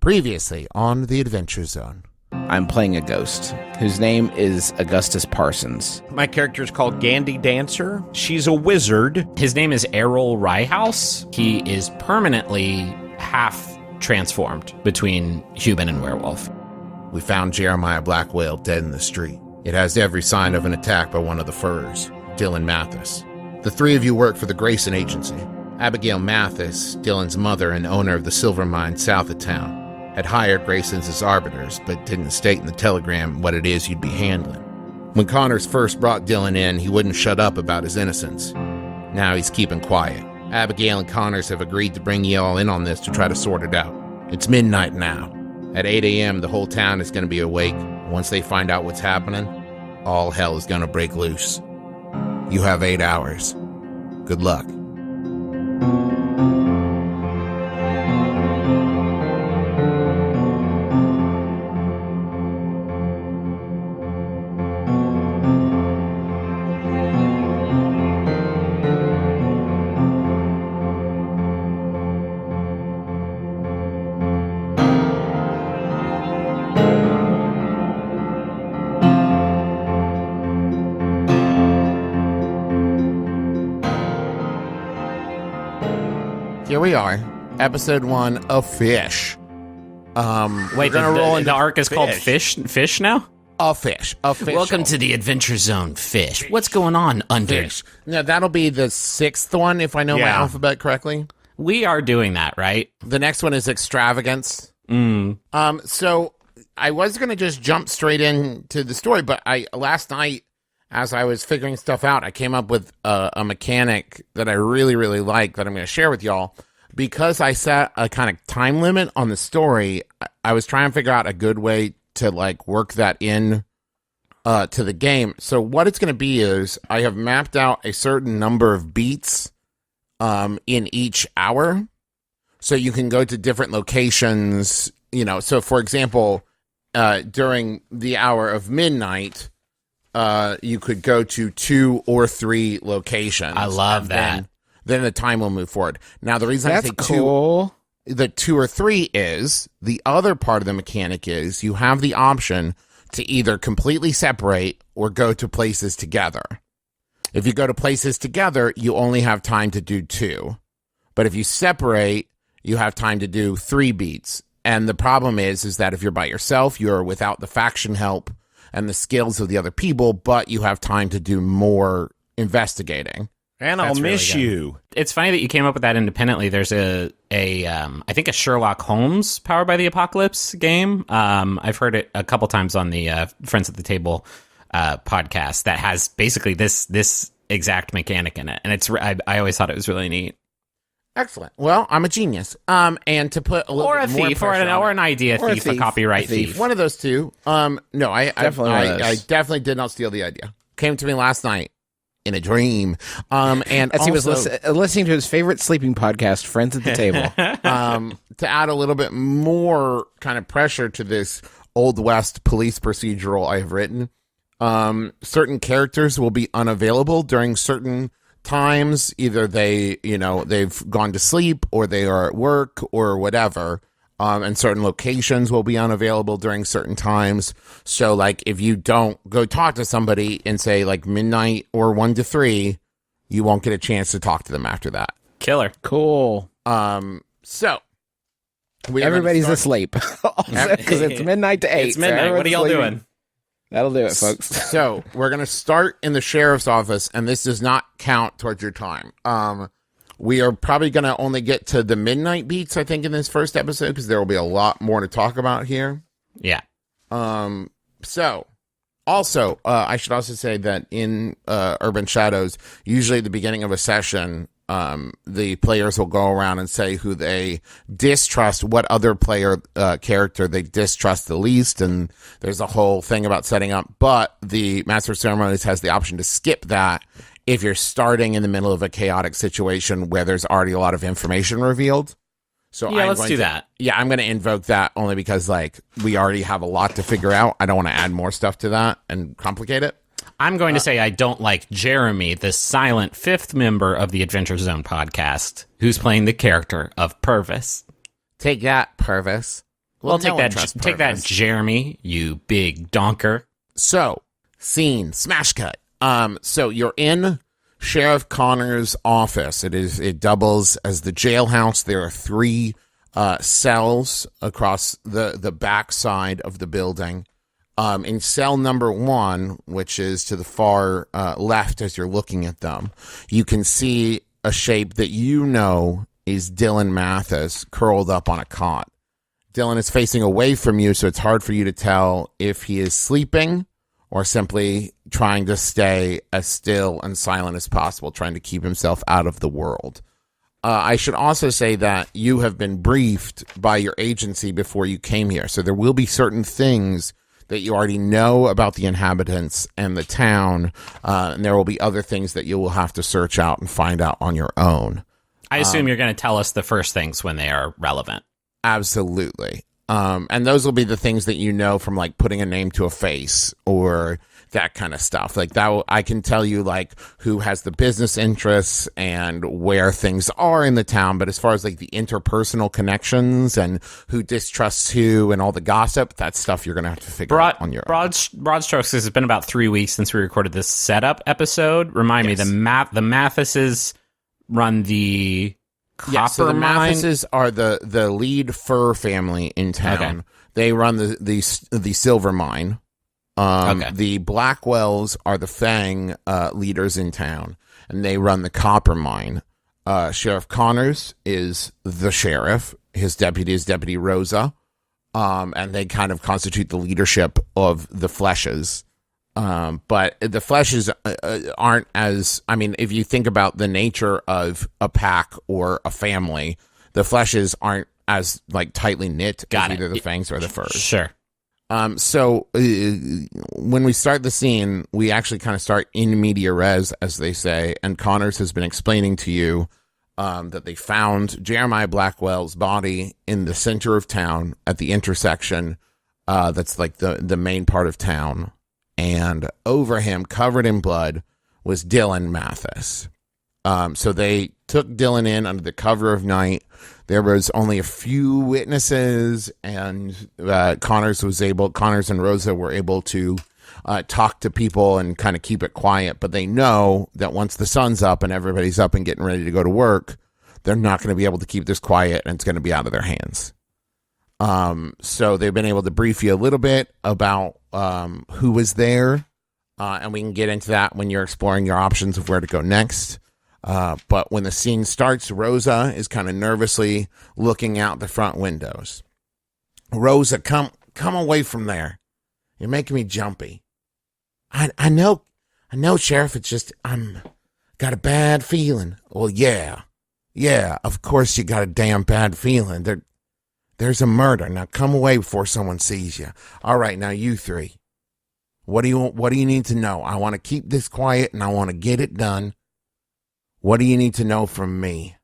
Previously on the Adventure Zone. I'm playing a ghost whose name is Augustus Parsons. My character is called Gandhi Dancer. She's a wizard. His name is Errol Ryehouse. He is permanently half transformed between human and werewolf. We found Jeremiah Black Whale dead in the street. It has every sign of an attack by one of the furs, Dylan Mathis. The three of you work for the Grayson Agency. Abigail Mathis, Dylan's mother and owner of the silver mine south of town, had hired Graysons as arbiters, but didn't state in the telegram what it is you'd be handling. When Connors first brought Dylan in, he wouldn't shut up about his innocence. Now he's keeping quiet. Abigail and Connors have agreed to bring you all in on this to try to sort it out. It's midnight now. At 8 a.m., the whole town is going to be awake. Once they find out what's happening, all hell is going to break loose. You have 8 hours. Good luck. Here we are, episode 1 of Fish. Wait, the arc is called Fish now? A fish. Welcome to the Adventure Zone, Fish. What's going on under? Fish. Now, that'll be the 6th one, if I know my alphabet correctly. We are doing that, right? The next one is Extravagance. So I was going to just jump straight into the story, but last night, as I was figuring stuff out, I came up with a mechanic that I really, really like that I'm going to share with y'all. Because I set a kind of time limit on the story, I was trying to figure out a good way to work that in to the game. So what it's going to be is I have mapped out a certain number of beats in each hour. So you can go to different locations, So for example, during the hour of midnight, you could go to 2 or 3 locations. I love that. Then the time will move forward. Now, the reason I say cool. The 2 or 3 is, the other part of the mechanic is you have the option to either completely separate or go to places together. If you go to places together, you only have time to do 2. But if you separate, you have time to do 3 beats. And the problem is that if you're by yourself, you're without the faction help and the skills of the other people, but you have time to do more investigating. And I'll miss you. It's funny that you came up with that independently. There's I think a Sherlock Holmes Powered by the Apocalypse game. I've heard it a couple times on the Friends at the Table podcast that has basically this exact mechanic in it. And I always thought it was really neat. Excellent. Well, I'm a genius. And to put a little bit more pressure or an idea thief, a copyright thief. One of those two. No, I definitely did not steal the idea. Came to me last night in a dream. And as also, he was listening to his favorite sleeping podcast, Friends at the Table. To add a little bit more kind of pressure to this Old West police procedural I have written, certain characters will be unavailable during certain times. Either they've gone to sleep or they are at work or whatever. And certain locations will be unavailable during certain times. So, if you don't go talk to somebody in, say, midnight or 1 to 3, you won't get a chance to talk to them after that. Killer. Cool. So, everybody's asleep. Because it's midnight to 8. It's midnight. So what are y'all doing? That'll do it, folks. So, we're going to start in the sheriff's office, and this does not count towards your time. We are probably going to only get to the midnight beats, I think, in this first episode, because there will be a lot more to talk about here. Yeah. So, also, I should also say that in Urban Shadows, usually at the beginning of a session, the players will go around and say who they distrust, what other player character they distrust the least, and there's a whole thing about setting up. But the Master of Ceremonies has the option to skip that if you're starting in the middle of a chaotic situation where there's already a lot of information revealed. So yeah, let's do that. Yeah, I'm going to invoke that only because we already have a lot to figure out. I don't want to add more stuff to that and complicate it. I'm going to say I don't like Jeremy, the silent 5th member of the Adventure Zone podcast, who's playing the character of Purvis. Take that, Purvis. Well, take that, Jeremy, you big donker. So, scene, smash cut. So you're in Sheriff Connor's office. It doubles as the jailhouse. There are 3 cells across the back side of the building. In cell number 1, which is to the far left as you're looking at them, you can see a shape that you know is Dylan Mathis curled up on a cot. Dylan is facing away from you, so it's hard for you to tell if he is sleeping or simply trying to stay as still and silent as possible, trying to keep himself out of the world. I should also say that you have been briefed by your agency before you came here, so there will be certain things that you already know about the inhabitants and the town, and there will be other things that you will have to search out and find out on your own. I assume you're going to tell us the first things when they are relevant. Absolutely. And those will be the things that you know from like putting a name to a face or that kind of stuff. Like that, I can tell you like who has the business interests and where things are in the town. But as far as like the interpersonal connections and who distrusts who and all the gossip, that's stuff you're going to have to figure out on your own. Broad strokes, it's been about 3 weeks since we recorded this setup episode. Remind me, the Mathises run the copper so the mine? Mathises are the lead fur family in town. Okay. They run the silver mine. The Blackwells are the Fang leaders in town, and they run the copper mine. Sheriff Connors is the sheriff. His deputy is Deputy Rosa, and they kind of constitute the leadership of the Fleshes. But the Fleshes aren't as, I mean, if you think about the nature of a pack or a family, the Fleshes aren't as like tightly knit as either the Fangs or the Furs. Sure. So when we start the scene, we actually kind of start in media res, as they say, and Connors has been explaining to you that they found Jeremiah Blackwell's body in the center of town at the intersection that's like the main part of town. And over him, covered in blood, was Dylan Mathis. So they took Dylan in under the cover of night. There was only a few witnesses, and Connors and Rosa were able to talk to people and kind of keep it quiet. But they know that once the sun's up and everybody's up and getting ready to go to work, they're not going to be able to keep this quiet, and it's going to be out of their hands. So they've been able to brief you a little bit about who was there, and we can get into that when you're exploring your options of where to go next. But when the scene starts, Rosa is kind of nervously looking out the front windows. Rosa, come away from there. You're making me jumpy. I know, Sheriff. It's just I'm got a bad feeling. Well, yeah. Of course you got a damn bad feeling. There's a murder. Now come away before someone sees you. All right, now you 3. What do you need to know? I want to keep this quiet and I want to get it done. What do you need to know from me?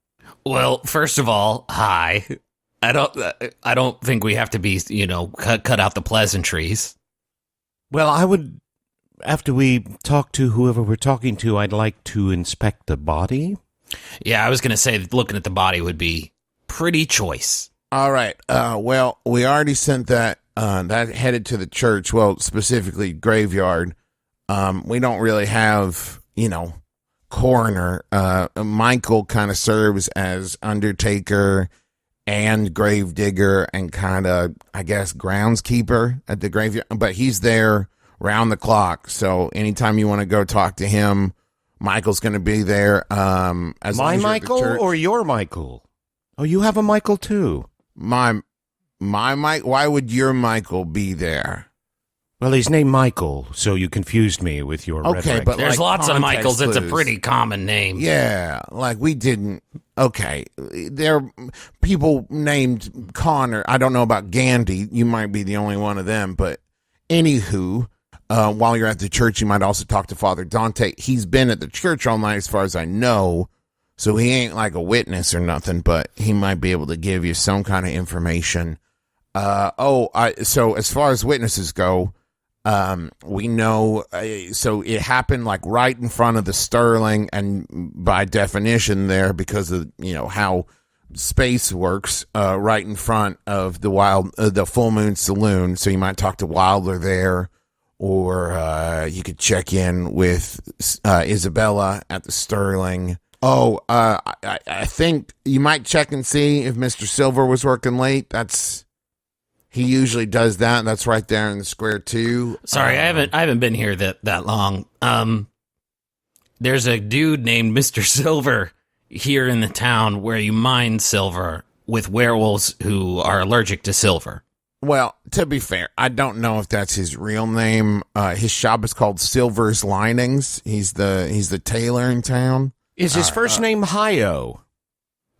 Well, first of all, hi. I don't think we have to be, cut out the pleasantries. Well, I would, after we talk to whoever we're talking to, I'd like to inspect the body. Yeah, I was going to say looking at the body would be pretty choice. All right. Well, we already sent that headed to the church. Well, specifically graveyard. We don't really have, coroner. Michael kind of serves as undertaker and gravedigger and kind of, I guess, groundskeeper at the graveyard. But he's there round the clock. So anytime you want to go talk to him, Michael's going to be there. As my Michael or your Michael? Oh, you have a Michael too. My Mike. Why would your Michael be there? Well, he's named Michael, so you confused me with your okay, but there's like lots of Michaels. clues. It's a pretty common name. Yeah, like we didn't. Okay, there are people named Connor. I don't know about Gandhi. You might be the only one of them, but anywho, while you're at the church, you might also talk to Father Dante. He's been at the church all night, as far as I know. So he ain't like a witness or nothing, but he might be able to give you some kind of information. So as far as witnesses go, we know, so it happened like right in front of the Sterling, and by definition there, because of, how Space Works right in front of the Full Moon Saloon. So you might talk to Wilder there, or you could check in with Isabella at the Sterling. Oh, I think you might check and see if Mr. Silver was working late. He usually does that. That's right there in the square too. Sorry, I haven't been here that long. There's a dude named Mr. Silver here in the town where you mine silver with werewolves who are allergic to silver. Well, to be fair, I don't know if that's his real name. His shop is called Silver's Linings. He's the tailor in town. Is his first name Hio?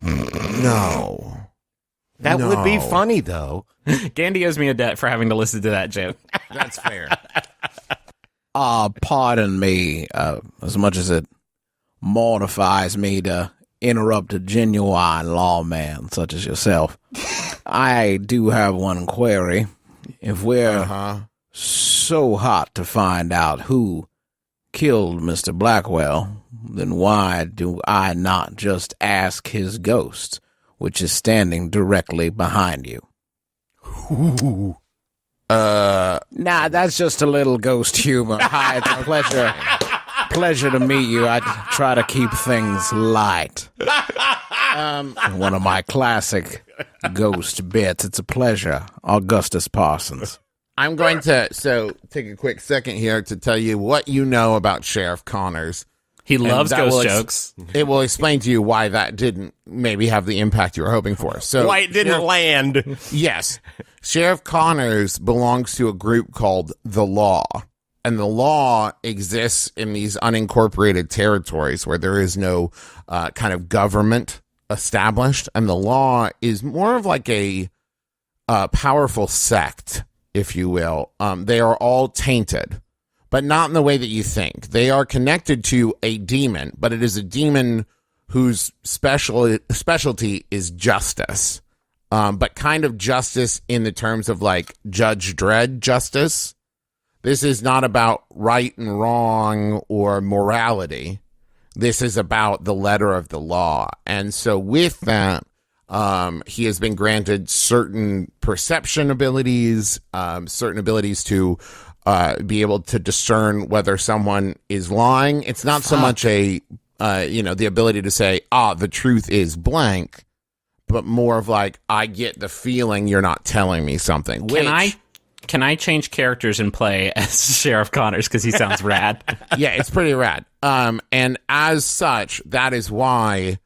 No. That would be funny, though. Gandhi owes me a debt for having to listen to that joke. That's fair. Pardon me, as much as it mortifies me to interrupt a genuine lawman such as yourself. I do have one query. If we're so hot to find out who killed Mr. Blackwell, then why do I not just ask his ghost, which is standing directly behind you? Ooh. Nah, that's just a little ghost humor. Hi, it's a pleasure to meet you. I try to keep things light. One of my classic ghost bits. It's a pleasure. Augustus Parsons. I'm going to take a quick second here to tell you what you know about Sheriff Connors. He loves ghost jokes. It will explain to you why that didn't maybe have the impact you were hoping for. So why it didn't land. Yes. Sheriff Connors belongs to a group called The Law. And the law exists in these unincorporated territories where there is no kind of government established. And the law is more of like a powerful sect, if you will. They are all tainted, but not in the way that you think. They are connected to a demon, but it is a demon whose specialty is justice. But kind of justice in the terms of like Judge Dredd justice. This is not about right and wrong or morality. This is about the letter of the law. And so with that, he has been granted certain perception abilities, certain abilities to be able to discern whether someone is lying. It's not so much the ability to say, the truth is blank, but more of like, I get the feeling you're not telling me something. Can I change characters and play as Sheriff Connors because he sounds rad? Yeah, it's pretty rad. And as such, that is why,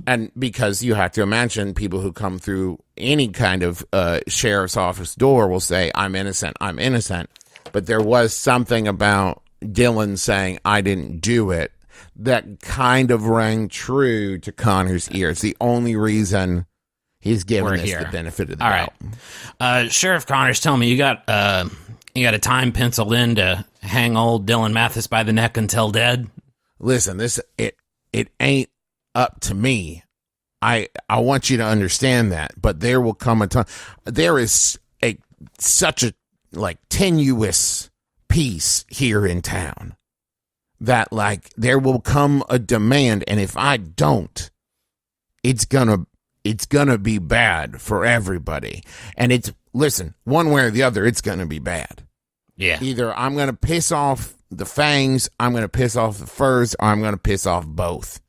and because you have to imagine people who come through any kind of sheriff's office door will say, I'm innocent. But there was something about Dylan saying, I didn't do it, that kind of rang true to Connor's ears. The only reason he's giving us the benefit of the doubt. All right. Sheriff Connors, tell me, you got a time penciled in to hang old Dylan Mathis by the neck until dead? Listen, it ain't up to me. I want you to understand that, but there will come a time. There is such a tenuous piece here in town that there will come a demand, and if I don't, it's gonna be bad for everybody. And listen, one way or the other, it's gonna be bad. Yeah. Either I'm gonna piss off the Fangs, I'm gonna piss off the Furs, or I'm gonna piss off both.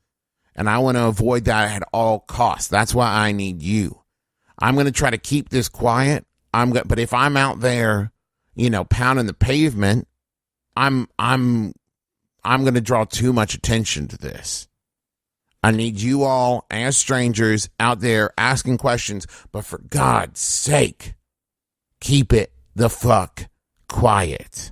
And I want to avoid that at all costs. That's why I need you. I'm gonna try to keep this quiet. But if I'm out there, pounding the pavement, I'm gonna draw too much attention to this. I need you all as strangers out there asking questions, but for God's sake, keep it the fuck quiet.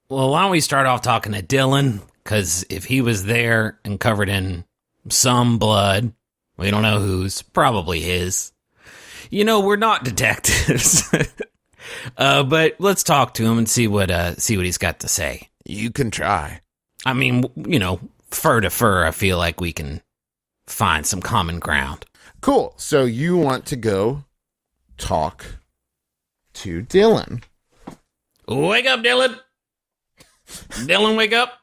Well, why don't we start off talking to Dylan? Because if he was there and covered in some blood, we don't know whose, probably his. We're not detectives. But let's talk to him and see what he's got to say. You can try. I mean, fur to fur, I feel like we can find some common ground. Cool. So you want to go talk to Dylan. Wake up, Dylan. Dylan, wake up.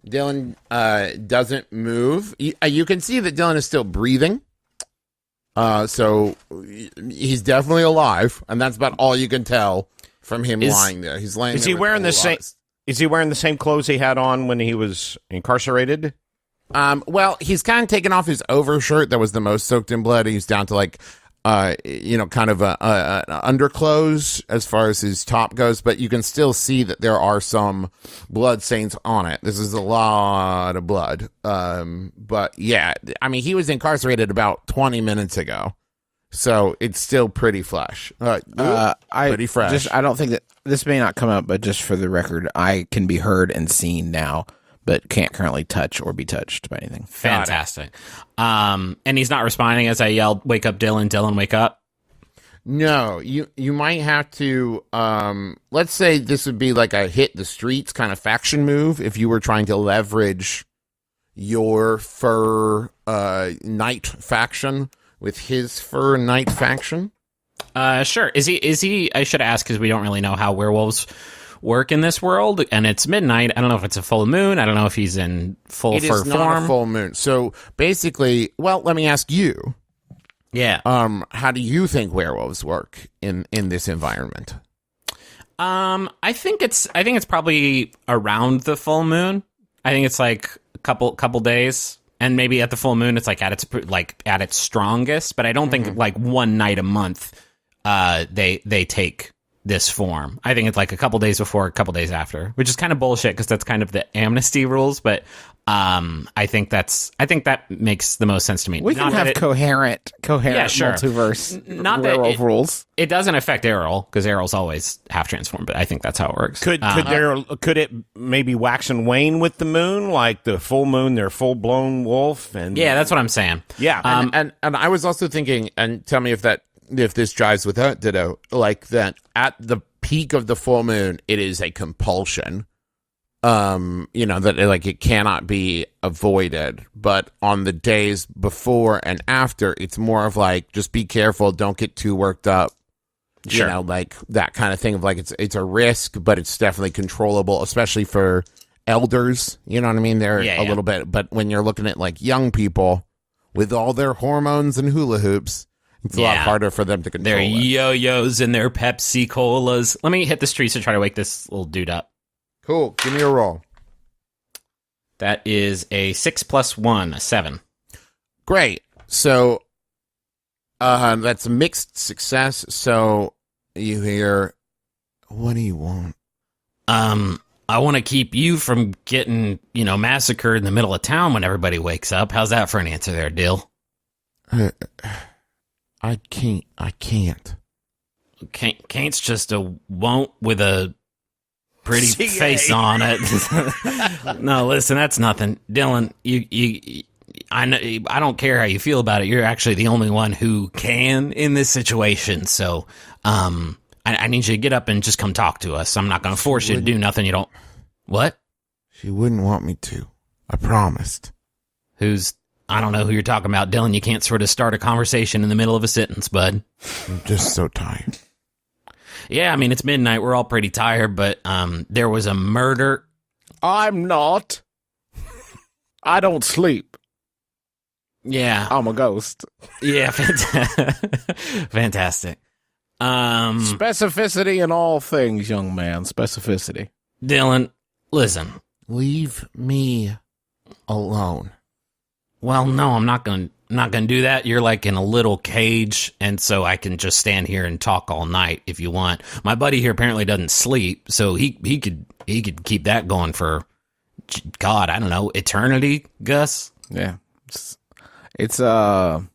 Dylan doesn't move. You can see that Dylan is still breathing. So he's definitely alive, and that's about all you can tell from him lying there. He's laying. Is there he wearing the same? Is he wearing the same clothes he had on when he was incarcerated? Well, he's kind of taken off his overshirt that was the most soaked in blood. He's down to like, kind of a underclothes as far as his top goes, but you can still see that there are some blood stains on it. This is a lot of blood. But yeah, I mean, he was incarcerated about 20 minutes ago, so it's still pretty fresh. Pretty fresh. I don't think that this may not come up, but just for the record, I can be heard and seen now, but can't currently touch or be touched by anything. Fantastic. And he's not responding as I yelled, "Wake up, Dylan! Dylan, wake up!" No, you might have to. Let's say this would be like a hit the streets kind of faction move if you were trying to leverage your fur knight faction with his fur knight faction. Sure. Is he? I should ask because we don't really know how werewolves work in this world, and it's midnight. I don't know if it's a full moon. I don't know if he's in full fur form. It is not a full moon. So basically, well, let me ask you. Yeah. How do you think werewolves work in this environment? I think it's probably around the full moon. I think it's like a couple days, and maybe at the full moon it's like at its strongest. But I don't think like one night a month they take this form. I think it's like a couple days before, a couple days after, which is kind of bullshit because that's kind of the amnesty rules. But I think that makes the most sense to me. We can have coherent multiverse werewolf rules. It doesn't affect Errol because Errol's always half transformed, but I think that's how it works. Could it maybe wax and wane with the moon, like the full moon, they're full blown wolf? And yeah, that's what I'm saying. Yeah, and I was also thinking, and tell me if this jives with that, Ditto, like that at the peak of the full moon, it is a compulsion. That like it cannot be avoided. But on the days before and after, it's more of like, just be careful, don't get too worked up. Sure. Like that kind of thing of like it's a risk, but it's definitely controllable, especially for elders. You know what I mean? They're a little bit, but when you're looking at like young people with all their hormones and hula hoops, it's a lot harder for them to control. Their yo-yos and their Pepsi Colas. Let me hit the streets to try to wake this little dude up. Cool. Give me a roll. That is a 6 + 1, a 7. Great. So that's a mixed success. So you hear, what do you want? I want to keep you from getting, massacred in the middle of town when everybody wakes up. How's that for an answer there, Dill? I can't. Can't's just a won't with a pretty face on it. No, listen, that's nothing. Dylan, I know, I don't care how you feel about it. You're actually the only one who can in this situation. So, I need you to get up and just come talk to us. I'm not going to force you to do nothing you don't. What? She wouldn't want me to. I promised. I don't know who you're talking about, Dylan. You can't sort of start a conversation in the middle of a sentence, bud. I'm just so tired. Yeah, I mean, it's midnight. We're all pretty tired, but there was a murder. I'm not. I don't sleep. Yeah. I'm a ghost. Yeah, fantastic. Specificity in all things, young man. Specificity. Dylan, listen. Leave me alone. Well, no, I'm not gonna do that. You're like in a little cage, and so I can just stand here and talk all night if you want. My buddy here apparently doesn't sleep, so he could keep that going for, God, I don't know, eternity. Gus. Yeah, it's Augustus,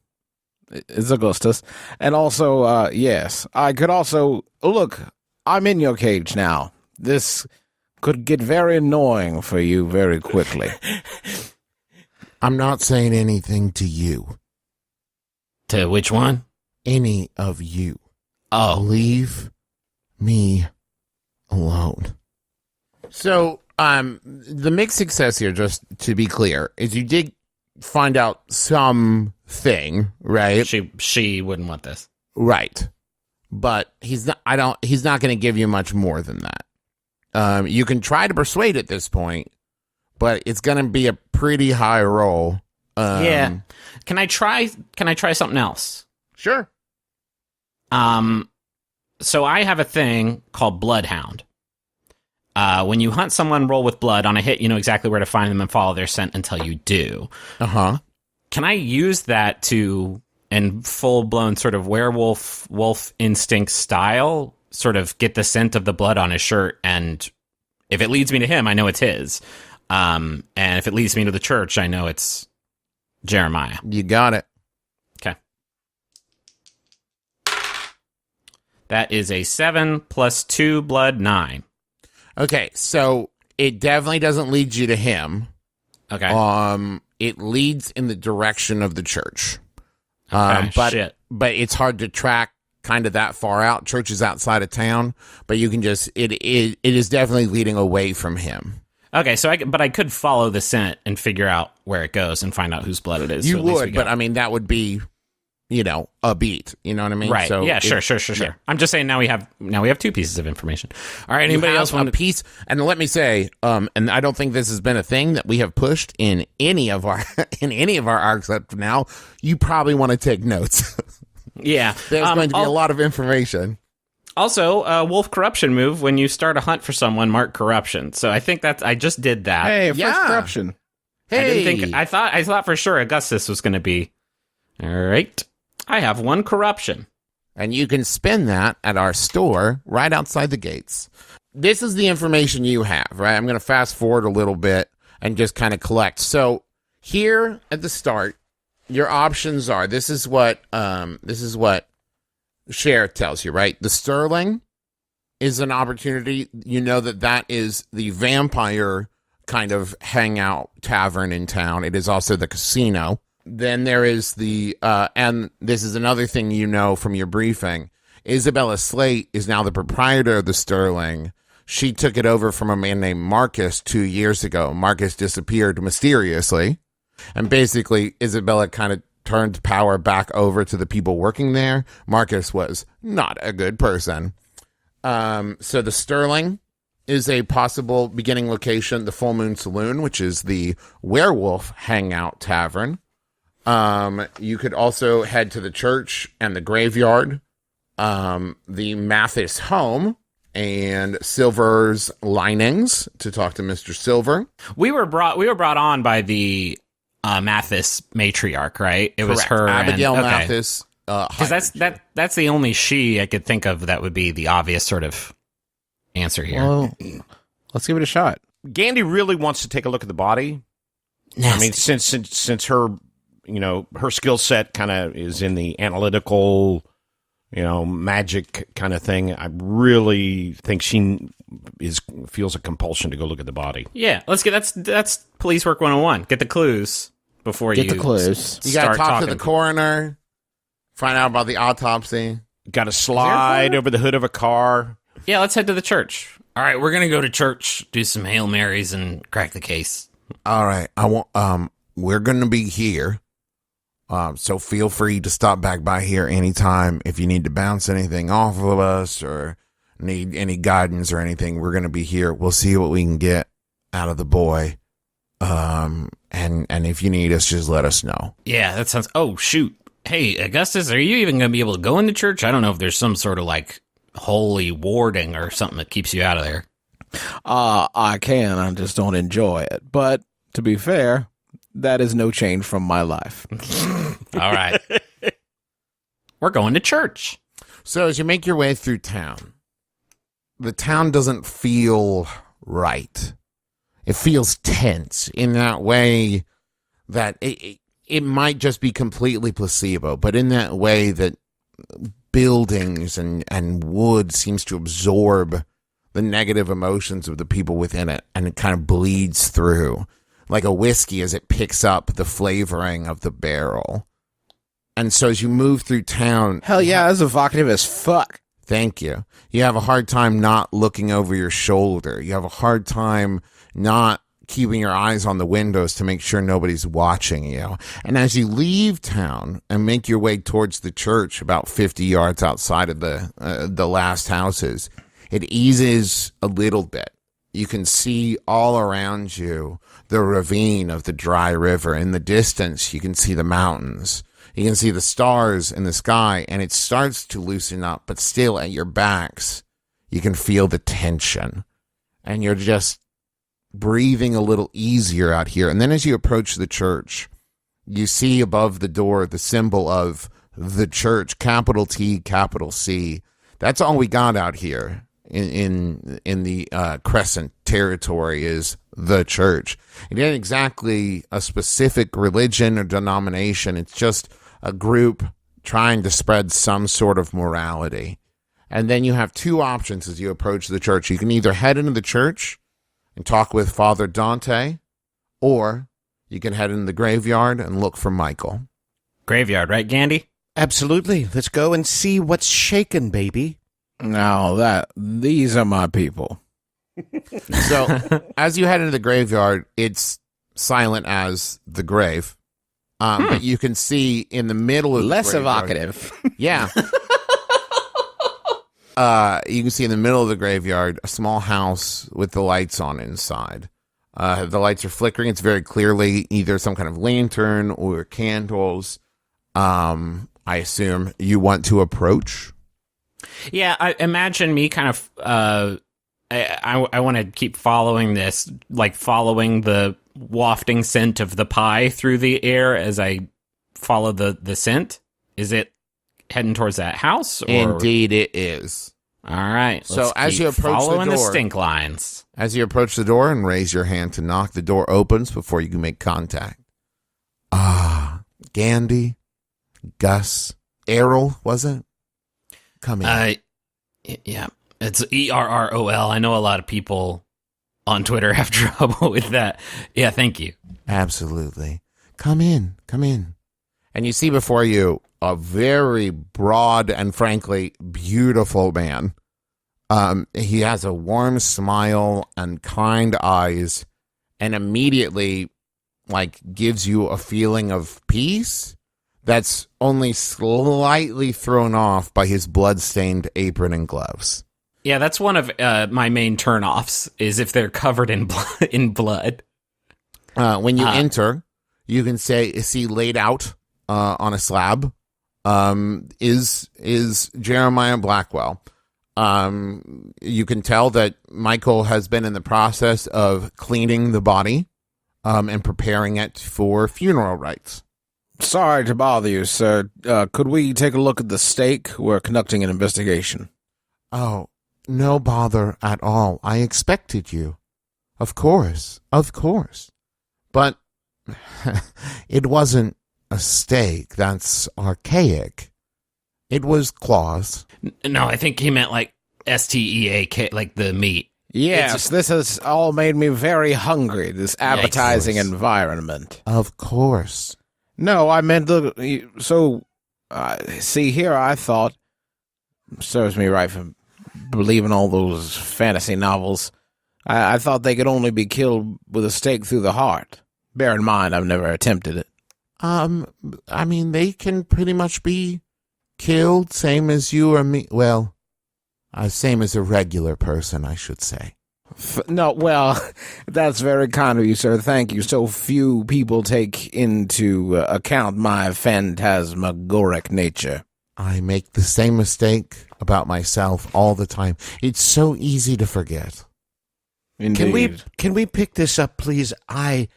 and also yes, I could also look. I'm in your cage now. This could get very annoying for you very quickly. I'm not saying anything to you. To which one? Any of you. Oh. Leave me alone. So, the mixed success here, just to be clear, is you did find out something, right? She wouldn't want this. Right. But he's not going to give you much more than that. You can try to persuade at this point, but it's going to be a pretty high roll. Yeah. Can I try something else? Sure. So I have a thing called Bloodhound. When you hunt someone, roll with blood. On a hit, you know exactly where to find them and follow their scent until you do. Uh-huh. Can I use that to, in full-blown sort of wolf instinct style, sort of get the scent of the blood on his shirt, and if it leads me to him, I know it's his. And if it leads me to the church, I know it's Jeremiah. You got it. Okay. That is a 7 + 2 blood, 9. Okay, so it definitely doesn't lead you to him. Okay. It leads in the direction of the church. Okay, But shit. it's hard to track kind of that far out. Church is outside of town, but you can just it is definitely leading away from him. Okay, so I could follow the scent and figure out where it goes and find out whose blood it is. You so at least we would, but got- I mean that would be, a beat. You know what I mean? right? So Yeah, sure. yeah. I'm just saying now we have 2 pieces of information. All right, anybody else want a piece? And let me say, and I don't think this has been a thing that we have pushed in any of our arcs up to now. You probably want to take notes. Yeah, There's going to be a lot of information. Also, wolf corruption move. When you start a hunt for someone, mark corruption. So I think I just did that. Hey, first Yeah. corruption. Hey, I thought for sure Augustus was going to be. All right, I have 1 corruption. and you can spend that at our store right outside the gates. This is the information you have, right? I'm going to fast forward a little bit and just kind of collect. So here at the start, your options are, this is what Sheriff tells you, right? The Sterling is an opportunity. You know that is the vampire kind of hangout tavern in town. It is also the casino. Then there is the, and this is another thing you know from your briefing, Isabella Slate is now the proprietor of the Sterling. She took it over from a man named Marcus 2 years ago. Marcus disappeared mysteriously. And basically, Isabella kind of turned power back over to the people working there. Marcus was not a good person. So the Sterling is a possible beginning location. The Full Moon Saloon, which is the werewolf hangout tavern. You could also head to the church and the graveyard, the Mathis home, and Silver's linings to talk to Mr. Silver. We were brought on by the Mathis matriarch, right? It was Correct. her, Abigail and, okay. Mathis. Because that's the only she I could think of that would be the obvious sort of answer here. Well, let's give it a shot. Gandhi really wants to take a look at the body. I mean, since her, her skill set kind of is in the analytical, magic kind of thing. I really think she feels a compulsion to go look at the body. Yeah, let's get that's police work 101. Get the clues before Get you the clues. You got to start talk to talking. the coroner, find out about the autopsy. Got to slide over the hood of a car. Yeah, let's head to the church. All right, we're gonna go to church, do some Hail Marys, and crack the case. All right, we're going to be here. So feel free to stop back by here anytime if you need to bounce anything off of us or need any guidance or anything. We're going to be here. We'll see what we can get out of the boy. And if you need us, just let us know. Yeah, that sounds. Oh shoot! Hey, Augustus, are you even gonna be able to go into church? I don't know if there's some sort of like holy warding or something that keeps you out of there. I can. I just don't enjoy it. But to be fair, that is no change from my life. All right, we're going to church. So as you make your way through town, the town doesn't feel right. It feels tense in that way that it might just be completely placebo, but in that way that buildings and wood seems to absorb the negative emotions of the people within it, and it kind of bleeds through like a whiskey as it picks up the flavoring of the barrel. And so as you move through town... Hell yeah, that's evocative as fuck. Thank you. You have a hard time not looking over your shoulder. You have a hard time not keeping your eyes on the windows to make sure nobody's watching you. And as you leave town and make your way towards the church about 50 yards outside of the last houses, it eases a little bit. You can see all around you the ravine of the dry river. In the distance, you can see the mountains. You can see the stars in the sky, and it starts to loosen up, but still at your backs, you can feel the tension. And you're just breathing a little easier out here. And then as you approach the church, you see above the door the symbol of the church, capital T, capital C. That's all we got out here in the Crescent territory is the church. It ain't exactly a specific religion or denomination. It's just a group trying to spread some sort of morality. And then you have two options as you approach the church. You can either head into the church and talk with Father Dante, or you can head into the graveyard and look for Michael. Graveyard, right, Gandhi? Absolutely. Let's go and see what's shaken, baby. Now these are my people. So as you head into the graveyard, it's silent as the grave. But you can see in the middle of Less the graveyard, evocative. Yeah. You can see in the middle of the graveyard a small house with the lights on inside. The lights are flickering. It's very clearly either some kind of lantern or candles. I assume you want to approach. Yeah, I imagine me kind of. I want to keep following this, like following the wafting scent of the pie through the air as I follow the scent. Is it heading towards that house? Or? Indeed, it is. All right. So let's as keep you approach following the the door, stink lines. as you approach the door and raise your hand to knock, the door opens before you can make contact. Gandhi, Gus, Errol, was it? Come in. Yeah, it's ERROL. I know a lot of people on Twitter have trouble with that. Yeah, thank you. Absolutely. Come in. And you see before you a very broad and frankly beautiful man. He has a warm smile and kind eyes, and immediately gives you a feeling of peace that's only slightly thrown off by his blood-stained apron and gloves. Yeah, that's one of my main turnoffs, is if they're covered in blood. When you enter, you can see laid out on a slab is Jeremiah Blackwell. You can tell that Michael has been in the process of cleaning the body and preparing it for funeral rites. Sorry to bother you, sir. Could we take a look at the stake? We're conducting an investigation. Oh, no bother at all. I expected you. Of course. But it wasn't a stake. That's archaic. It was claws. No, I think he meant STEAK, like the meat. Yes, this has all made me very hungry, this appetizing environment. Of course. No, I meant see here, I thought, serves me right for believing all those fantasy novels. I thought they could only be killed with a stake through the heart. Bear in mind, I've never attempted it. I mean, they can pretty much be killed, same as you or me. Well, same as a regular person, I should say. No, well, that's very kind of you, sir. Thank you. So few people take into account my phantasmagoric nature. I make the same mistake about myself all the time. It's so easy to forget. Indeed. Can we pick this up, please? I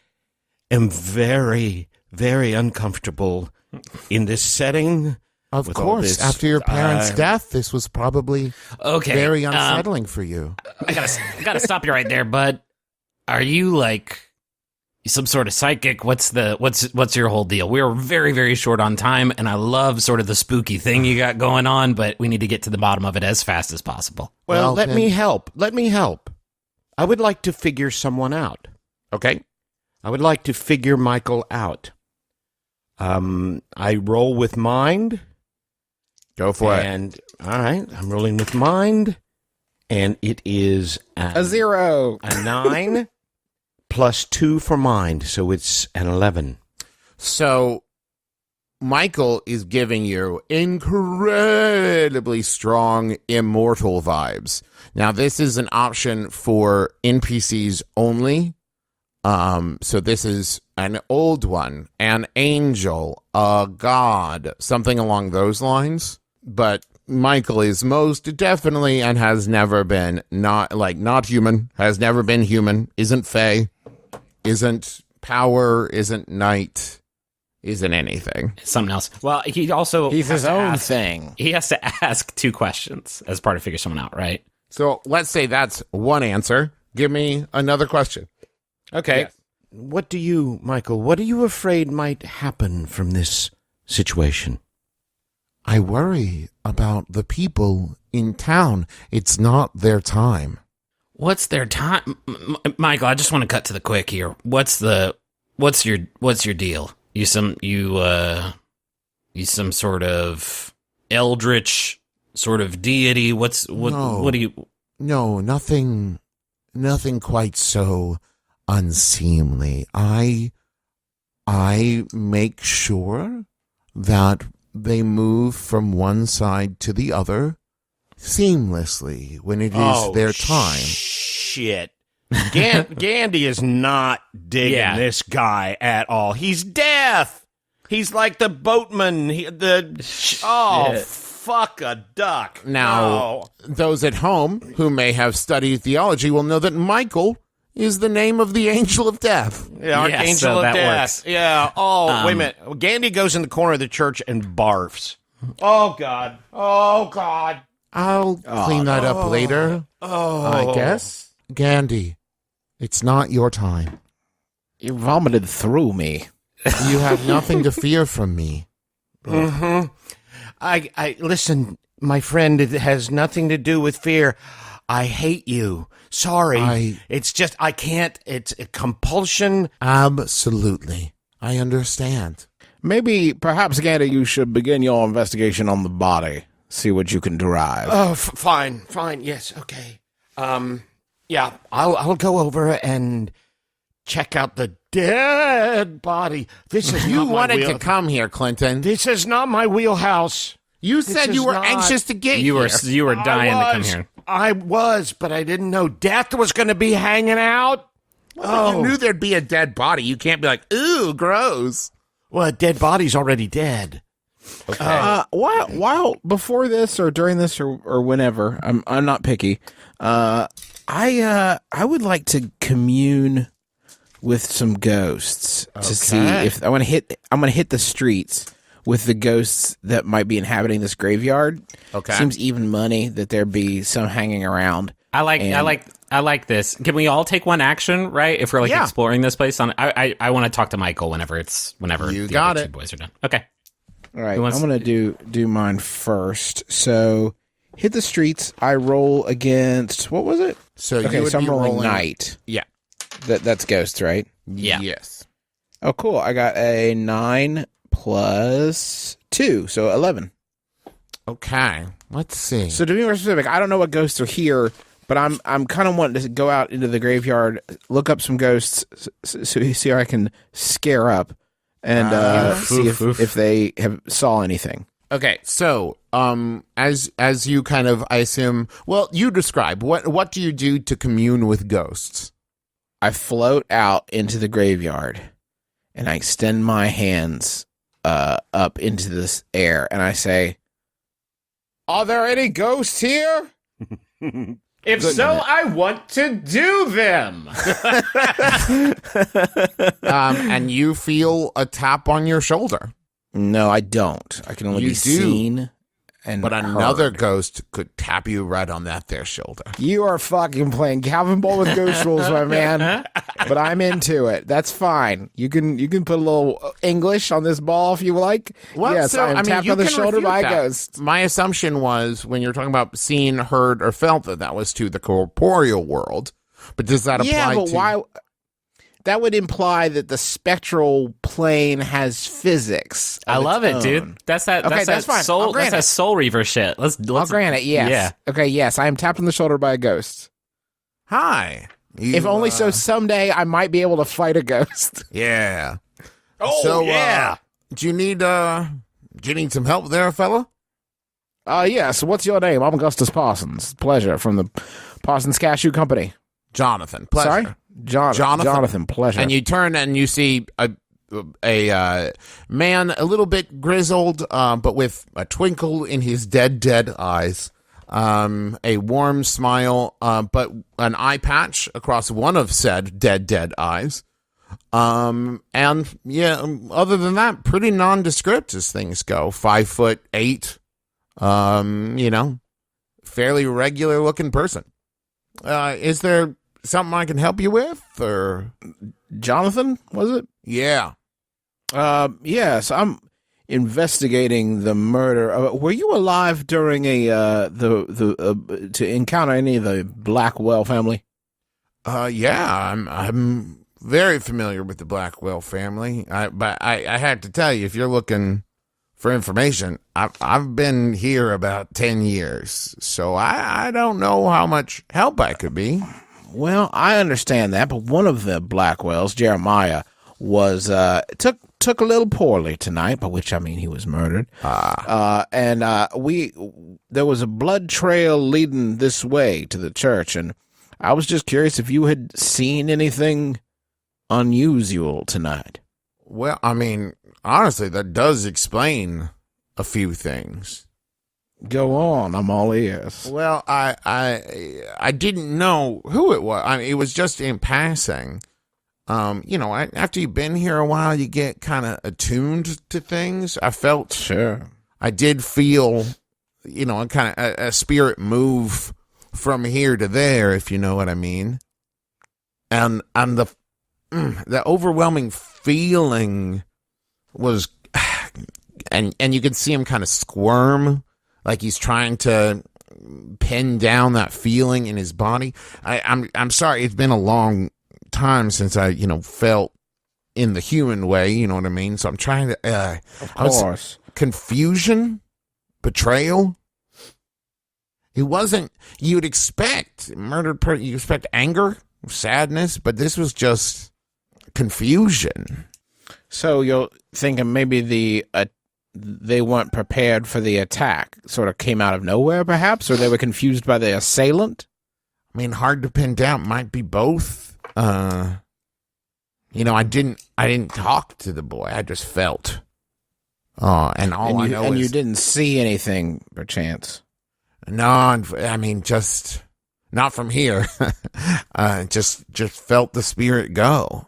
am very, very uncomfortable in this setting. Of course, after your parents' death, this was probably very unsettling for you. I gotta stop you right there, bud. Are you some sort of psychic? What's your whole deal? We're very, very short on time, and I love sort of the spooky thing you got going on, but we need to get to the bottom of it as fast as possible. Well, let me help. I would like to figure someone out. Okay. I would like to figure Michael out. I roll with mind. Go for it. And all right, I'm rolling with mind, and it is a 0, a 9 plus 2 for mind, so it's an 11. So Michael is giving you incredibly strong immortal vibes. Now, this is an option for NPCs only. So this is an old one, an angel, a god, something along those lines. But Michael is most definitely and has never been not human, has never been human, isn't fae, isn't power, isn't night, isn't anything. Something else. Well, he's his own thing. He has to ask 2 questions as part of figure someone out, right? So let's say that's one answer. Give me another question. Okay. Yes. What are you afraid might happen from this situation? I worry about the people in town. It's not their time. What's their time? Michael, I just want to cut to the quick here. What's your deal? You some sort of eldritch sort of deity? What do you? No, nothing quite so unseemly. I make sure that they move from one side to the other seamlessly when it is their time. Shit. Gandhi is not digging this guy at all. He's deaf. He's like the boatman. Fuck a duck. Now, those at home who may have studied theology will know that Michael is the name of the angel of death. Yeah, Archangel so of that Death. works. Yeah. Oh, wait a minute. Gandhi goes in the corner of the church and barfs. Oh, God. Oh, God. I'll clean that up later. I guess. Gandhi, it's not your time. You vomited through me. You have nothing to fear from me. Mm-hmm. I listen, my friend, it has nothing to do with fear. I hate you. Sorry. It's just, I can't. It's a compulsion. Absolutely. I understand. Perhaps, Gandhi, you should begin your investigation on the body. See what you can derive. Oh, fine. Yes, okay. Yeah, I'll go over and check out the dead body. This is You not my wanted to come here, Clinton. This is not my wheelhouse. You said you were anxious to get You here. were dying to come here. I was, but I didn't know death was going to be hanging out. You knew there'd be a dead body. You can't be like, ooh, gross. Well, a dead body's already dead. Okay. While before this or during this or whenever, I'm not picky. I would like to commune with some ghosts to see if I'm gonna hit the streets with the ghosts that might be inhabiting this graveyard. Okay. Seems even money that there be some hanging around. I like this. Can we all take one action, right? If we're exploring this place I want to talk to Michael whenever You the got other it. 2 boys are done. Okay. All right, I'm gonna do mine first. So hit the streets. I roll against what was it? So Okay, you would so I'm be rolling night. Yeah. That's ghosts, right? Yeah. Yes. Oh, cool. I got a 9 plus 2, so 11. Okay. Let's see. So to be more specific, I don't know what ghosts are here, but I'm kind of wanting to go out into the graveyard, look up some ghosts, see how I can scare up, and see if they have saw anything. Okay, so as you kind of, I assume, well, you describe what do you do to commune with ghosts? I float out into the graveyard, and I extend my hands up into this air, and I say, "Are there any ghosts here?" If so, I want to do them. And you feel a tap on your shoulder. No, I don't. I can only You be do. seen and But another heard. ghost could tap you right on that there shoulder. You are fucking playing Calvin Ball with ghost rules, my man. But I'm into it. That's fine. You can put a little English on this ball if you like. Well, yes, so, I am tapped you on the can shoulder refute by a that. ghost. My assumption was when you're talking about seen, heard, or felt that was to the corporeal world. But does that apply Yeah, but to... why? That would imply that the spectral plane has physics. I love it, own. dude. That's that. Okay, That's that's that fine. soul. I'll grant That's that it. soul reaver shit. Let's I'll grant it. Yes. Yeah. Okay. Yes, I am tapped on the shoulder by a ghost. Hi. If only so someday I might be able to fight a ghost. Yeah. Oh, So, yeah. Do you need some help there, fella? Yes. What's your name? I'm Augustus Parsons. Pleasure from the Parsons Cashew Company. Jonathan. Pleasure. Sorry? Jonathan, pleasure. And you turn and you see a man, a little bit grizzled, but with a twinkle in his dead eyes, a warm smile, but an eye patch across one of said dead eyes. And yeah, other than that, pretty nondescript as things go. 5'8", fairly regular looking person. Is there something I can help you with, or Jonathan, was it? Yeah. Yes, I'm investigating the murder. Were you alive during to encounter any of the Blackwell family? Yeah, I'm very familiar with the Blackwell family. But I had to tell you, if you're looking for information, I've been here about 10 years, so I don't know how much help I could be. Well, I understand that, but one of the Blackwells, Jeremiah, was took a little poorly tonight, by which I mean he was murdered. And there was a blood trail leading this way to the church, and I was just curious if you had seen anything unusual tonight. Well, I mean, honestly, that does explain a few things. Go on, I'm all ears. Well, I didn't know who it was. I mean, it was just in passing. After you've been here a while, you get kind of attuned to things. I did feel, kind of a spirit move from here to there, if you know what I mean. And the overwhelming feeling was, and you could see him kind of squirm, like he's trying to pin down that feeling in his body. I'm sorry, it's been a long time since I felt in the human way, you know what I mean? So I'm trying to of course. Confusion, betrayal. It wasn't you'd expect murdered person. You expect anger, sadness, but this was just confusion. So you're thinking maybe they weren't prepared for the attack, sort of came out of nowhere, perhaps, or they were confused by the assailant? I mean, hard to pin down. Might be both. I didn't talk to the boy. I just felt. And you didn't see anything, perchance? No, I mean, just not from here. Just felt the spirit go.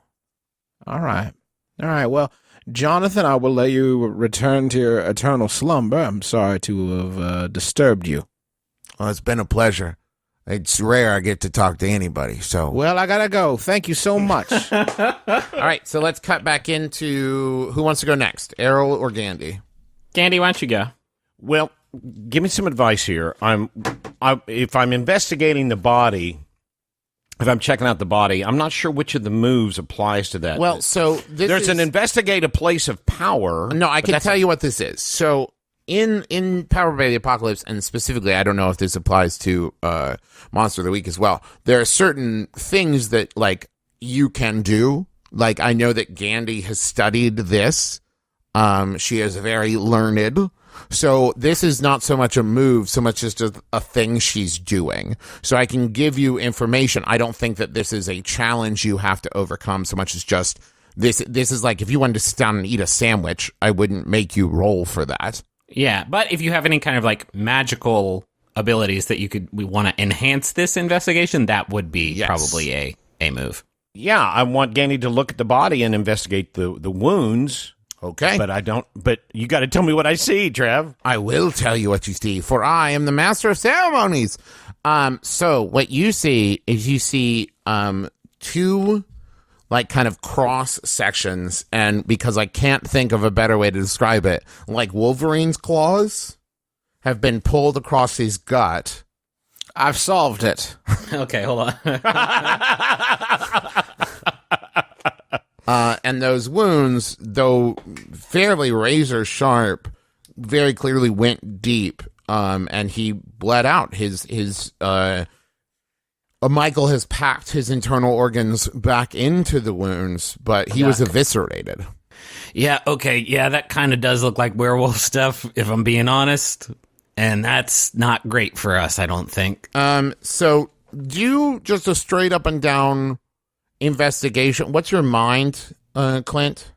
All right. Well, Jonathan, I will let you return to your eternal slumber. I'm sorry to have disturbed you. Well, it's been a pleasure. It's rare I get to talk to anybody, so... Well, I gotta go. Thank you so much. All right, so let's cut back into... Who wants to go next, Errol or Gandhi? Gandhi, why don't you go? Well, give me some advice here. If I'm investigating the body, if I'm checking out the body, I'm not sure which of the moves applies to that. Well, so... There's an investigate a place of power. No, I can tell you what this is. So... In Power by the Apocalypse, and specifically, I don't know if this applies to Monster of the Week as well, there are certain things that, you can do. Like, I know that Gandhi has studied this. She is very learned. So this is not so much a move, so much just a thing she's doing. So I can give you information. I don't think that this is a challenge you have to overcome so much as just, this is like if you wanted to sit down and eat a sandwich, I wouldn't make you roll for that. Yeah, but if you have any kind of magical abilities that we want to enhance this investigation, that would be probably a move. Yeah, I want Gandhi to look at the body and investigate the wounds. Okay. But you got to tell me what I see, Trev. I will tell you what you see, for I am the master of ceremonies. So what you see is two kind of cross sections, and because I can't think of a better way to describe it, like Wolverine's claws have been pulled across his gut. I've solved it. Okay, hold on. And those wounds, though fairly razor sharp, very clearly went deep, and he bled out. Michael has packed his internal organs back into the wounds, but he was eviscerated. Yeah, okay, yeah, that kind of does look like werewolf stuff, if I'm being honest, and that's not great for us, I don't think. So do you just a straight up and down investigation. What's your mind, Clint?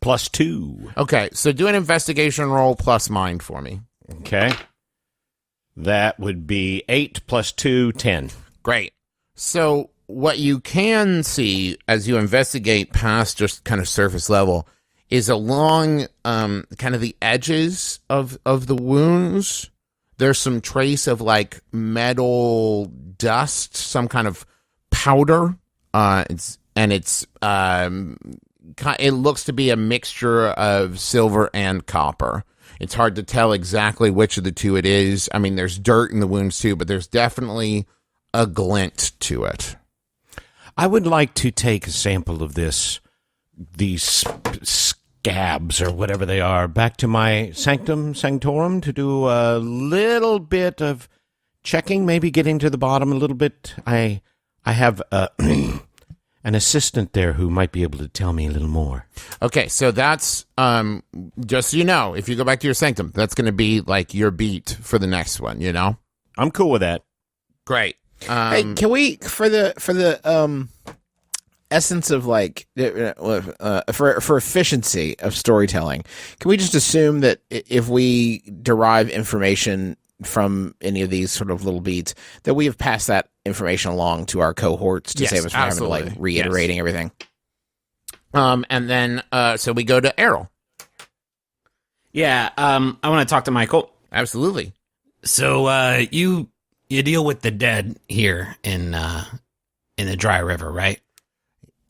+2. Okay, so do an investigation roll plus mind for me. Okay. That would be 8 + 2, 10. Great. So what you can see as you investigate past just kind of surface level is along kind of the edges of the wounds, there's some trace of like metal dust, some kind of powder. It looks to be a mixture of silver and copper. It's hard to tell exactly which of the two it is. I mean, there's dirt in the wounds too, but there's definitely a glint to it. I would like to take a sample of these scabs or whatever they are back to my sanctorum to do a little bit of checking, maybe getting to the bottom a little bit. I have an assistant there who might be able to tell me a little more. Okay, so that's just so you know, if you go back to your sanctum, that's going to be like your beat for the next one. You know, I'm cool with that. Great. Hey, can we for the essence of like for efficiency of storytelling, can we just assume that if we derive information from any of these sort of little beats, that we have passed that information along to our cohorts to save us from having to like reiterating everything? And then so we go to Errol. Yeah, I want to talk to Michael. Absolutely. So you deal with the dead here in the dry river, right?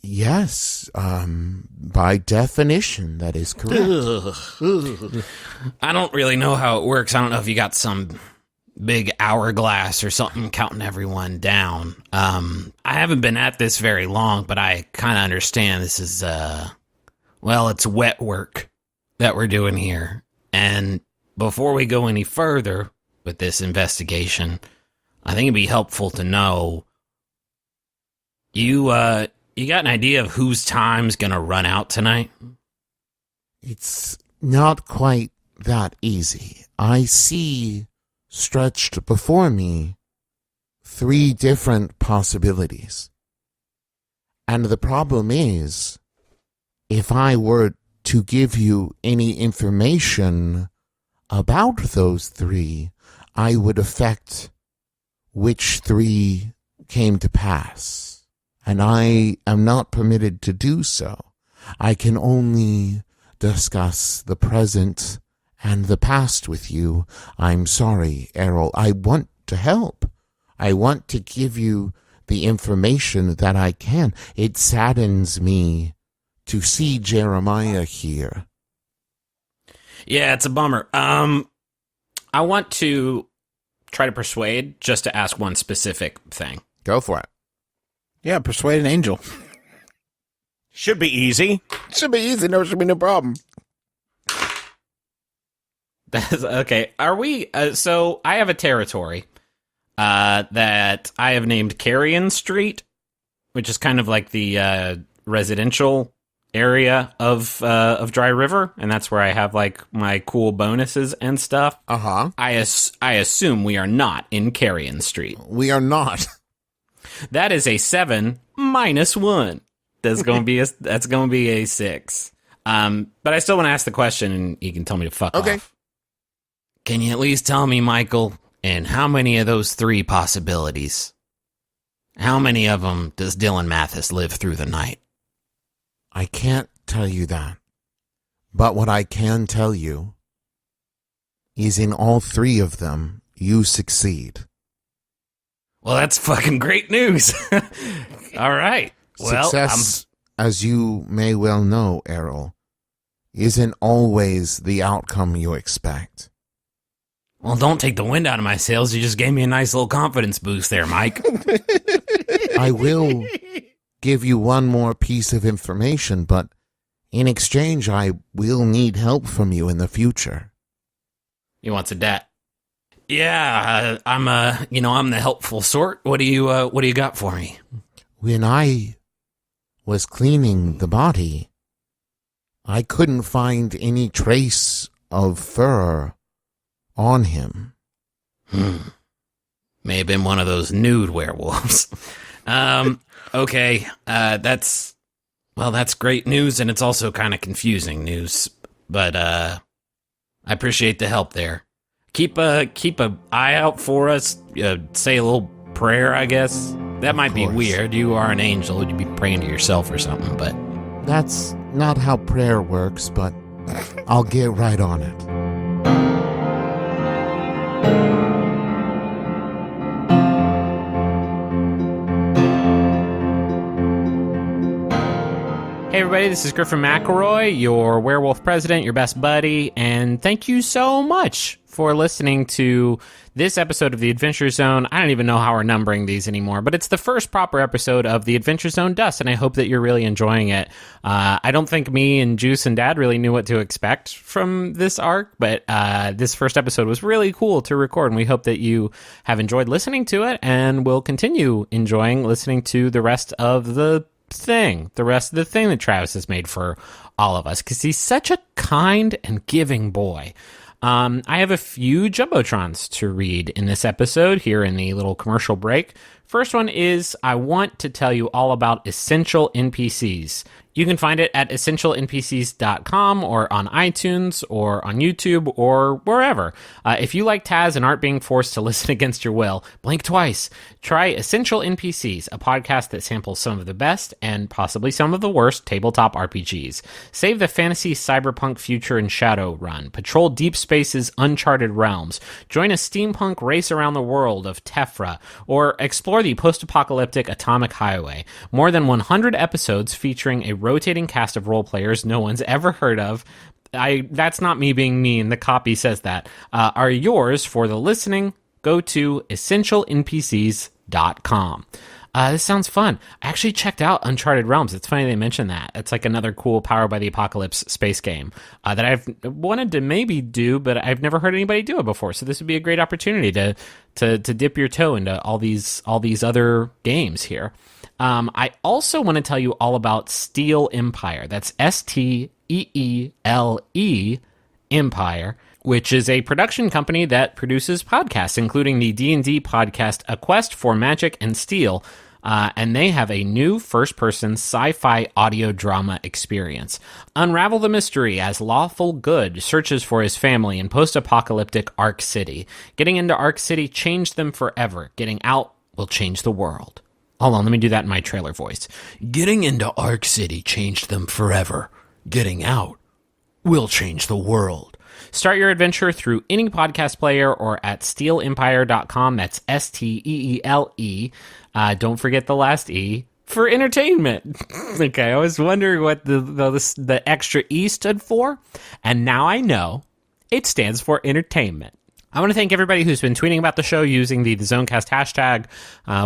Yes, by definition, that is correct. I don't really know how it works. I don't know if you got some big hourglass or something counting everyone down. I haven't been at this very long, but I kind of understand this is, it's wet work that we're doing here. And before we go any further with this investigation, I think it'd be helpful to know you got an idea of whose time's gonna run out tonight? It's not quite that easy. I see stretched before me 3 different possibilities. And the problem is, if I were to give you any information about those 3, I would affect which 3 came to pass. And I am not permitted to do so. I can only discuss the present and the past with you. I'm sorry, Errol. I want to help. I want to give you the information that I can. It saddens me to see Jeremiah here. Yeah, it's a bummer. I want to try to persuade just to ask one specific thing. Go for it. Yeah, persuade an angel. Should be easy. Should be easy. No, should be no problem. That's okay. Are we? So I have a territory that I have named Carrion Street, which is kind of like the residential area of Dry River, and that's where I have like my cool bonuses and stuff. Uh-huh. I assume we are not in Carrion Street. We are not. That is a 7 minus 1. That's gonna be a 6. But I still want to ask the question, and you can tell me to fuck off. Can you at least tell me, Michael, in how many of those 3 possibilities, how many of them does Dylan Mathis live through the night? I can't tell you that. But what I can tell you is in all 3 of them, you succeed. Well, that's fucking great news. All right. Well, success, as you may well know, Errol, isn't always the outcome you expect. Well, don't take the wind out of my sails. You just gave me a nice little confidence boost there, Mike. I will give you one more piece of information, but in exchange, I will need help from you in the future. You want a debt? Yeah, I'm the helpful sort. What do you got for me? When I was cleaning the body, I couldn't find any trace of fur on him. May have been one of those nude werewolves. Okay. That's great news, and it's also kind of confusing news. But I appreciate the help there. Keep a eye out for us. Say a little prayer, I guess. That might be weird. You are an angel. You'd be praying to yourself or something, but That's not how prayer works, but I'll get right on it. Hey everybody, this is Griffin McElroy, your werewolf president, your best buddy, and thank you so much for listening to this episode of The Adventure Zone. I don't even know how we're numbering these anymore, but it's the first proper episode of The Adventure Zone Dust, and I hope that you're really enjoying it. I don't think me and Juice and Dad really knew what to expect from this arc, but this first episode was really cool to record, and we hope that you have enjoyed listening to it, and will continue enjoying listening to the rest of the thing that Travis has made for all of us, because he's such a kind and giving boy. I have a few Jumbotrons to read in this episode here in the little commercial break. First one is, I want to tell you all about Essential NPCs. You can find it at essentialnpcs.com or on iTunes or on YouTube or wherever. If you like Taz and aren't being forced to listen against your will, blink twice. Try Essential NPCs, a podcast that samples some of the best and possibly some of the worst tabletop RPGs. Save the fantasy cyberpunk future in Shadowrun. Patrol deep space's uncharted realms. Join a steampunk race around the world of Tefra, or explore the post-apocalyptic Atomic Highway. More than 100 episodes featuring a rotating cast of role players no one's ever heard of. That's not me being mean. The copy says that. Are yours for the listening. Go to essentialnpcs.com. This sounds fun. I actually checked out Uncharted Realms. It's funny they mentioned that. It's like another cool Powered by the Apocalypse space game that I've wanted to maybe do, but I've never heard anybody do it before. So this would be a great opportunity to dip your toe into all these other games here. I also want to tell you all about Steel Empire. That's Steele Empire, which is a production company that produces podcasts, including the D&D podcast A Quest for Magic and Steel. And they have a new first-person sci-fi audio drama experience. Unravel the mystery as Lawful Good searches for his family in post-apocalyptic Ark City. Getting into Ark City changed them forever. Getting out will change the world. Hold on, let me do that in my trailer voice. Getting into Ark City changed them forever. Getting out will change the world. Start your adventure through any podcast player or at steelempire.com. That's STEELE. Don't forget the last E for entertainment. Okay, I was wondering what the extra E stood for, and now I know it stands for entertainment. I want to thank everybody who's been tweeting about the show using the Zonecast hashtag.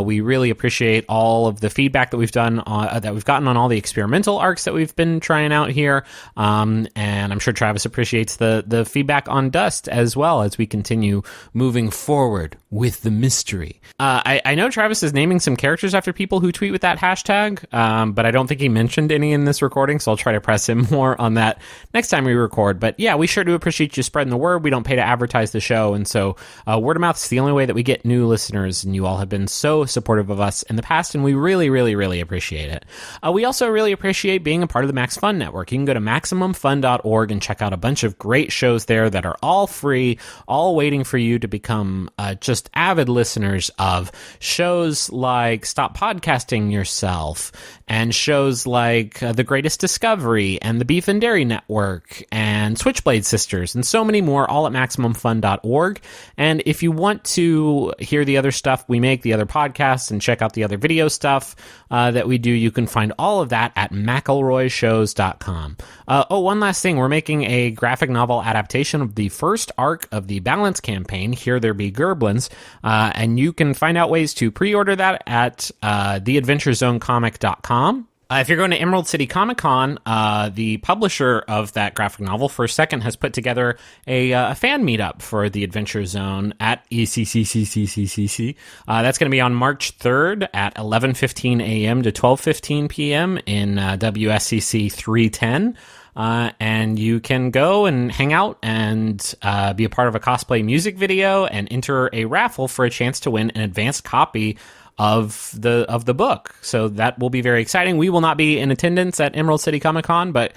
We really appreciate all of the feedback that we've gotten on all the experimental arcs that we've been trying out here. And I'm sure Travis appreciates the feedback on Dust as well as we continue moving forward with the mystery. I know Travis is naming some characters after people who tweet with that hashtag, but I don't think he mentioned any in this recording, so I'll try to press him more on that next time we record. But yeah, we sure do appreciate you spreading the word. We don't pay to advertise the show, and so word of mouth is the only way that we get new listeners, and you all have been so supportive of us in the past, and we really, really, really appreciate it. We also really appreciate being a part of the Max Fun Network. You can go to MaximumFun.org and check out a bunch of great shows there that are all free, all waiting for you to become just avid listeners of. Shows like Stop Podcasting Yourself, and shows like The Greatest Discovery, and the Beef and Dairy Network, and Switchblade Sisters, and so many more, all at MaximumFun.org. And if you want to hear the other stuff we make, the other podcasts, and check out the other video stuff that we do, you can find all of that at McElroyshows.com. One last thing. We're making a graphic novel adaptation of the first arc of the Balance campaign, Here There Be Gerblins, and you can find out ways to pre-order that at theadventurezonecomic.com. If you're going to Emerald City Comic Con, the publisher of that graphic novel, First Second, has put together a fan meetup for the Adventure Zone at ECCCCCCC. That's going to be on March 3rd at 11:15 a.m. to 12:15 p.m. in WSCC 310. And you can go and hang out and be a part of a cosplay music video and enter a raffle for a chance to win an advanced copy of the book. So that will be very exciting. We will not be in attendance at Emerald City Comic Con, but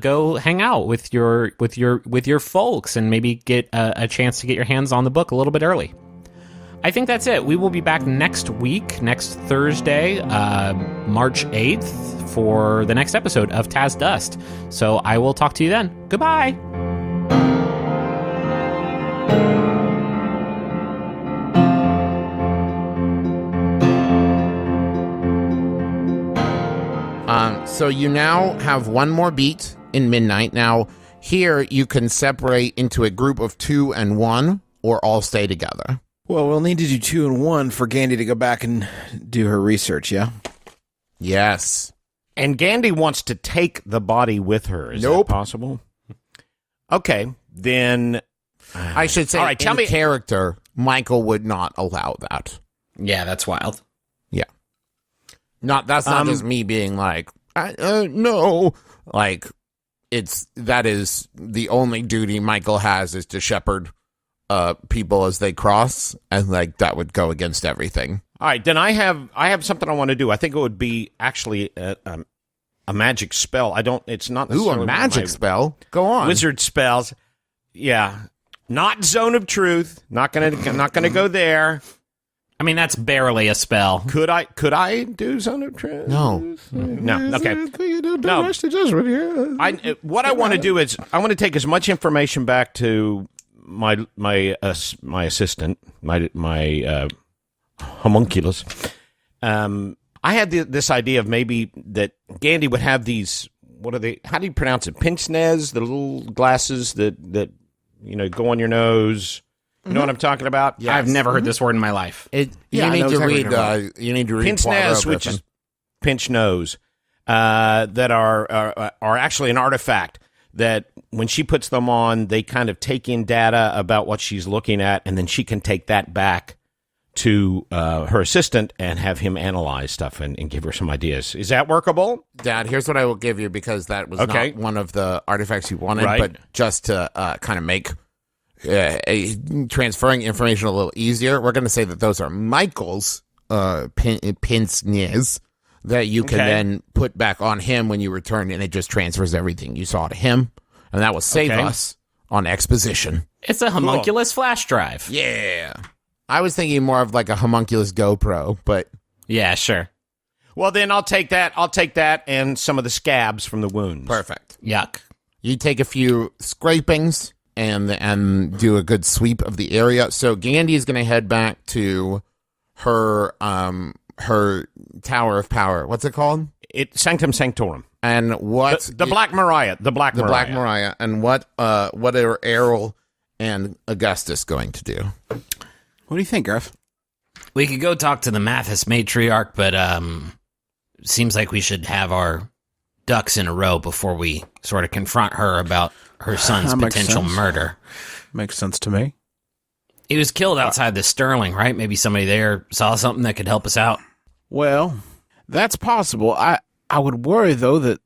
go hang out with your folks and maybe get a chance to get your hands on the book a little bit early. I think that's it. We will be back next week, next Thursday, March 8th, for the next episode of Taz Dust. So I will talk to you then. Goodbye. So you now have one more beat in Midnight. Now, here you can separate into a group of 2 and 1, or all stay together. Well, we'll need to do 2 and 1 for Gandhi to go back and do her research, yeah? Yes. And Gandhi wants to take the body with her. Is Nope. that possible? Okay, then... I should say, All right, tell me- character, Michael would not allow that. Yeah, that's wild. Yeah. That's not just me being like, no. Like, that is the only duty Michael has, is to shepherd people as they cross, and like that would go against everything. All right, then I have something I want to do. I think it would be actually a magic spell. It's not Ooh, necessarily a magic spell. Go on. Wizard spells. Yeah. Not Zone of Truth. Not gonna go there. I mean, that's barely a spell. Could I do Zone of Truth? No. No. Okay. No. What I want to do is I want to take as much information back to my assistant, my homunculus. I had this idea of maybe that Gandhi would have these. What are they? How do you pronounce it? Pince-nez, the little glasses that go on your nose. You know what I'm talking about? Yes. I've never heard this word in my life. You need to read pince-nez, which is pinch nose, that are actually an artifact that when she puts them on, they kind of take in data about what she's looking at, and then she can take that back to her assistant and have him analyze stuff and give her some ideas. Is that workable? Dad, here's what I will give you, because that was not one of the artifacts you wanted, but just to kind of make transferring information a little easier, we're going to say that those are Michael's pince-nez that you can then put back on him when you return, and it just transfers everything you saw to him, and that will save us on exposition. It's a homunculus flash drive. Yeah. I was thinking more of like a homunculus GoPro, but... Yeah, sure. Well, then I'll take that. I'll take that and some of the scabs from the wounds. Perfect. Yuck. You take a few scrapings and do a good sweep of the area. So Gandhi is going to head back to her Tower of Power. What's it called? Sanctum Sanctorum. And what the Black Mariah. The Black Mariah. And what are Errol and Augustus going to do? What do you think, Griff? We could go talk to the Mathis matriarch, but seems like we should have our ducks in a row before we sort of confront her about her son's potential murder. Makes sense to me. He was killed outside the Sterling, right? Maybe somebody there saw something that could help us out. Well, that's possible. I would worry, though, that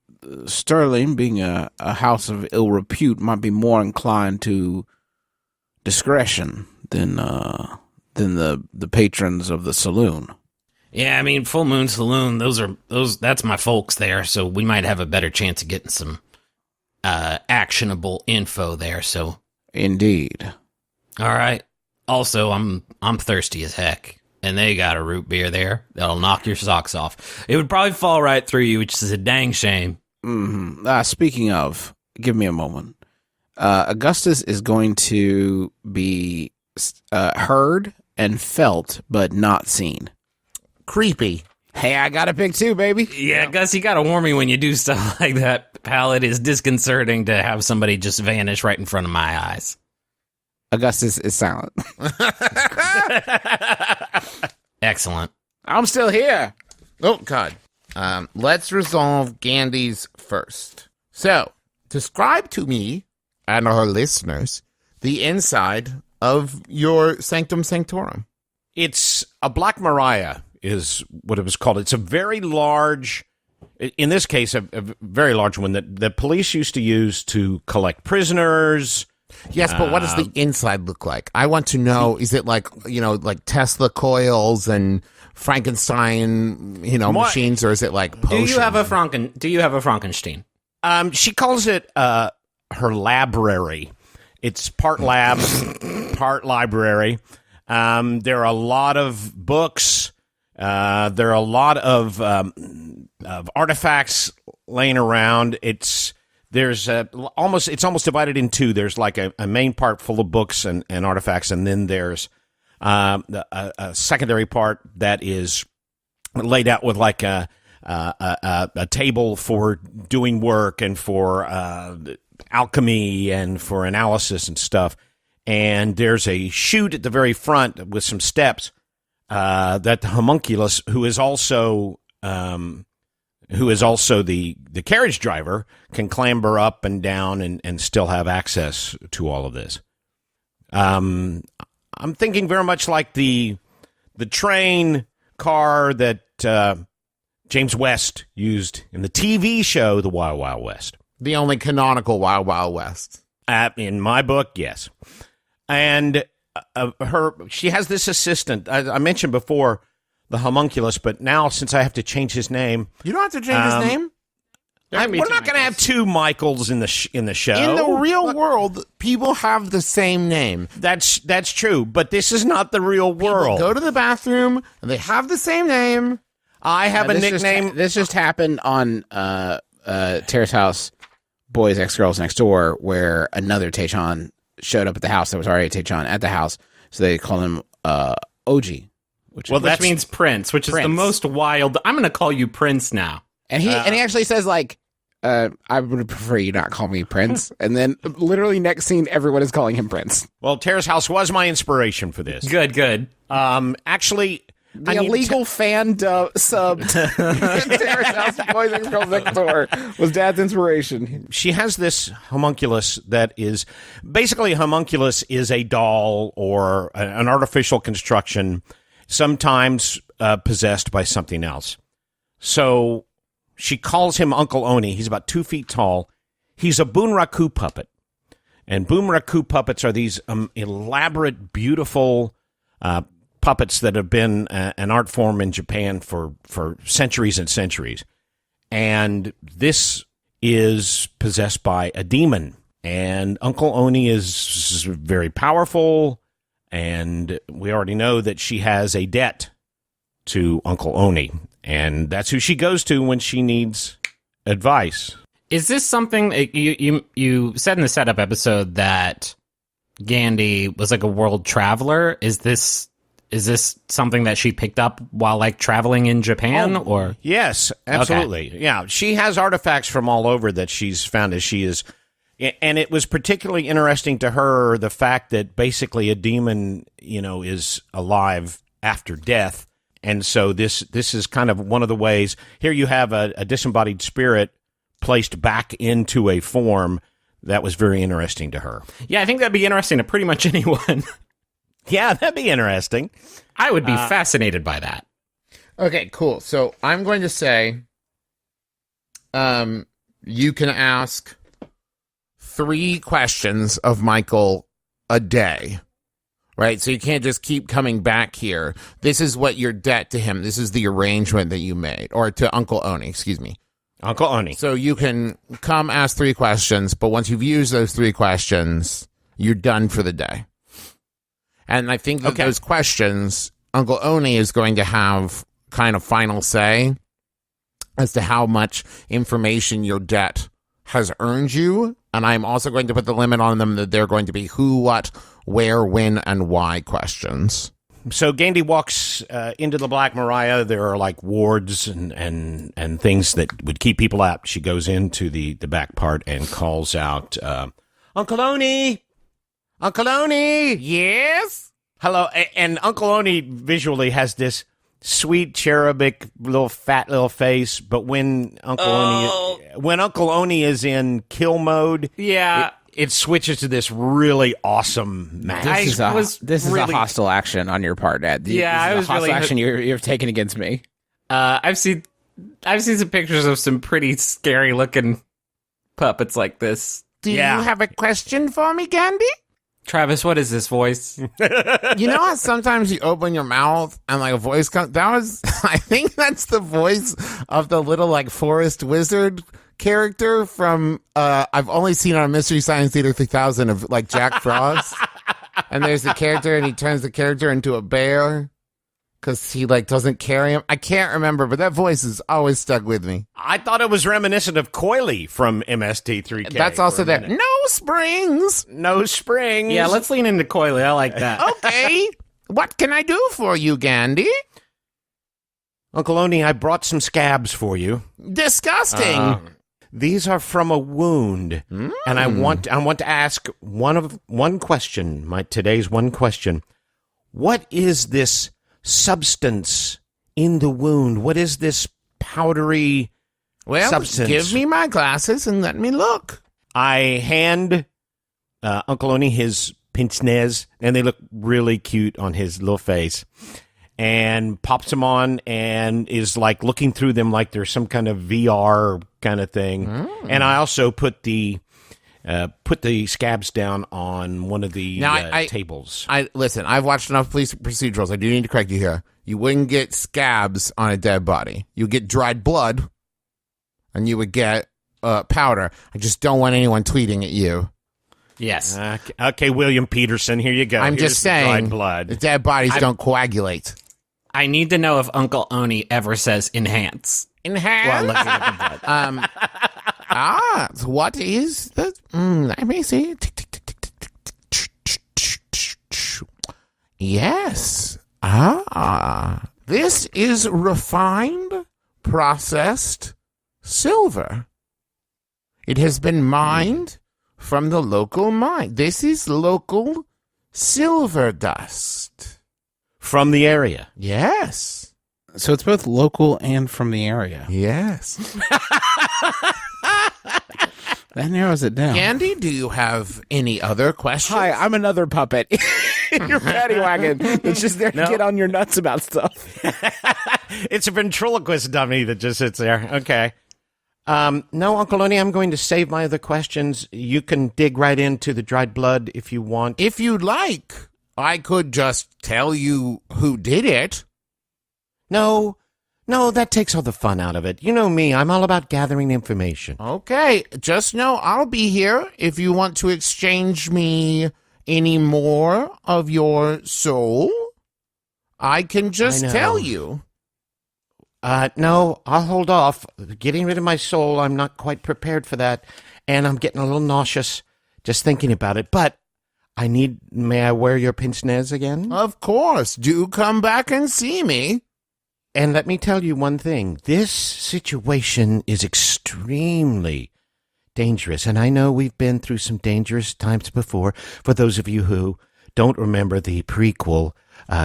Sterling, being a house of ill repute, might be more inclined to discretion than the patrons of the saloon. Yeah, I mean, Full Moon Saloon, that's my folks there, so we might have a better chance of getting some actionable info there, so. Indeed. All right. Also, I'm thirsty as heck, and they got a root beer there that'll knock your socks off. It would probably fall right through you, which is a dang shame. Mm-hmm. Speaking of, give me a moment. Augustus is going to be heard and felt, but not seen. Creepy. Hey, I got a pick too, baby. Yeah, Gus, you gotta warn me when you do stuff like that, pal. It is disconcerting to have somebody just vanish right in front of my eyes. Augustus is silent. Excellent. I'm still here. Oh, God. Let's resolve Gandhi's first. So, describe to me and our listeners the inside of your Sanctum Sanctorum. It's a Black Mariah is what it was called. It's a very large, in this case, a very large one that the police used to use to collect prisoners. Yes, but what does the inside look like? I want to know, is it like, like Tesla coils and Frankenstein, machines, or is it like potions? Do you have a Frankenstein? She calls it her library. It's part lab, part library. There are a lot of books. There are a lot of artifacts laying around. It's almost divided in two. There's like a main part full of books and artifacts, and then there's a secondary part that is laid out with like a table for doing work and for alchemy and for analysis and stuff. And there's a chute at the very front with some steps that the homunculus, who is also the carriage driver, can clamber up and down and still have access to all of this. I'm thinking very much like the train car that James West used in the TV show The Wild Wild West. The only canonical Wild Wild West. In my book, yes. And she has this assistant. I mentioned before the homunculus, but now since I have to change his name, you don't have to change his name. We're not going to have two Michaels in the show. In the real world, people have the same name. That's true, but this is not the real world. People go to the bathroom and they have the same name. I have a nickname. This just happened on Terrace House Boys X Girls Next Door, where another Taechon showed up at the house. There was already a Taechon at the house, so they called him OG. Which means Prince, which is the most wild. I'm going to call you Prince now. And he actually says, like, I would prefer you not call me Prince. And then literally next scene, everyone is calling him Prince. Well, Terrace House was my inspiration for this. Good. Actually, the illegal fan sub Terrace House Boys and Girls Next Door was Dad's inspiration. She has this homunculus that is basically a homunculus is a doll or an artificial construction, sometimes possessed by something else. So she calls him Uncle Oni. He's about 2 feet tall. He's a Bunraku puppet. And Bunraku puppets are these elaborate, beautiful puppets that have been an art form in Japan for centuries and centuries. And this is possessed by a demon. And Uncle Oni is very powerful. And we already know that she has a debt to Uncle Oni. And that's who she goes to when she needs advice. Is this something you said in the setup episode that Gandhi was like a world traveler? Is this something that she picked up while like traveling in Japan or? Yes, absolutely. Okay. Yeah. She has artifacts from all over that she's found as she is. And it was particularly interesting to her, the fact that basically a demon, is alive after death. And so this is kind of one of the ways. Here you have a disembodied spirit placed back into a form that was very interesting to her. Yeah, I think that'd be interesting to pretty much anyone. Yeah, that'd be interesting. I would be fascinated by that. Okay, cool. So I'm going to say you can ask 3 questions of Michael a day. Right, so you can't just keep coming back here. This is what your debt to him. This is the arrangement that you made, or to Uncle Oni. Excuse me, Uncle Oni. So you can come ask 3 questions, but once you've used those 3 questions, you're done for the day. And I think that those questions, Uncle Oni is going to have kind of final say as to how much information your debt has earned you. And I'm also going to put the limit on them that they're going to be who, what, where, when, and why questions. So Gandhi walks into the Black Maria. There are like wards and things that would keep people out. She goes into the back part and calls out, Uncle Oni! Uncle Oni! Yes? Hello. And Uncle Oni visually has this sweet cherubic fat little face, but when Uncle Oni is in kill mode, it switches to this really awesome match. This is a hostile action on your part, Dad. I was hostile really action you've taken against me. I've seen some pictures of some pretty scary looking puppets like this. Do you have a question for me, Gandhi? Travis, what is this voice? You know how sometimes you open your mouth and like a voice comes? I think that's the voice of the little like forest wizard character from, I've only seen on Mystery Science Theater 3000 of like Jack Frost. And there's the character and he turns the character into a bear because he like doesn't carry him. I can't remember, but that voice is always stuck with me. I thought it was reminiscent of Coily from MST3K. That's also there. No springs. No springs. Yeah, let's lean into Coily. I like that. Okay. What can I do for you, Gandhi? Uncle Oni, I brought some scabs for you. Disgusting. These are from a wound, and I want to ask one question. Today's one question: what is this substance in the wound? What is this powdery substance? Give me my glasses and let me look. I hand Uncle Oni his pince nez, and they look really cute on his little face. And pops them on and is like looking through them like there's some kind of VR kind of thing. And I also put the scabs down on one of the tables. Listen, I've watched enough police procedurals. I do need to correct you here. You wouldn't get scabs on a dead body. You get dried blood, and you would get powder. I just don't want anyone tweeting at you. Yes. Okay, William Peterson, here you go. I'm just saying, dried blood. The dead bodies don't coagulate. I need to know if Uncle Oni ever says enhance. Enhance? While looking at the blood. So what is that? Let me see. Yes. This is refined, processed silver. It has been mined from the local mine. This is local silver dust. From the area. Yes. So it's both local and from the area. Yes. That narrows it down. Andy, do you have any other questions? Hi, I'm another puppet in your paddy wagon that's just there to get on your nuts about stuff. It's a ventriloquist dummy that just sits there. Okay. No, Uncle Oni, I'm going to save my other questions. You can dig right into the dried blood if you want. If you'd like, I could just tell you who did it. No, that takes all the fun out of it. You know me, I'm all about gathering information. Okay, just know I'll be here if you want to exchange me any more of your soul. I can just tell you. No, I'll hold off. Getting rid of my soul, I'm not quite prepared for that, and I'm getting a little nauseous just thinking about it. But may I wear your pince nez again? Of course. Do come back and see me. And let me tell you one thing. This situation is extremely dangerous, and I know we've been through some dangerous times before. For those of you who don't remember the prequel,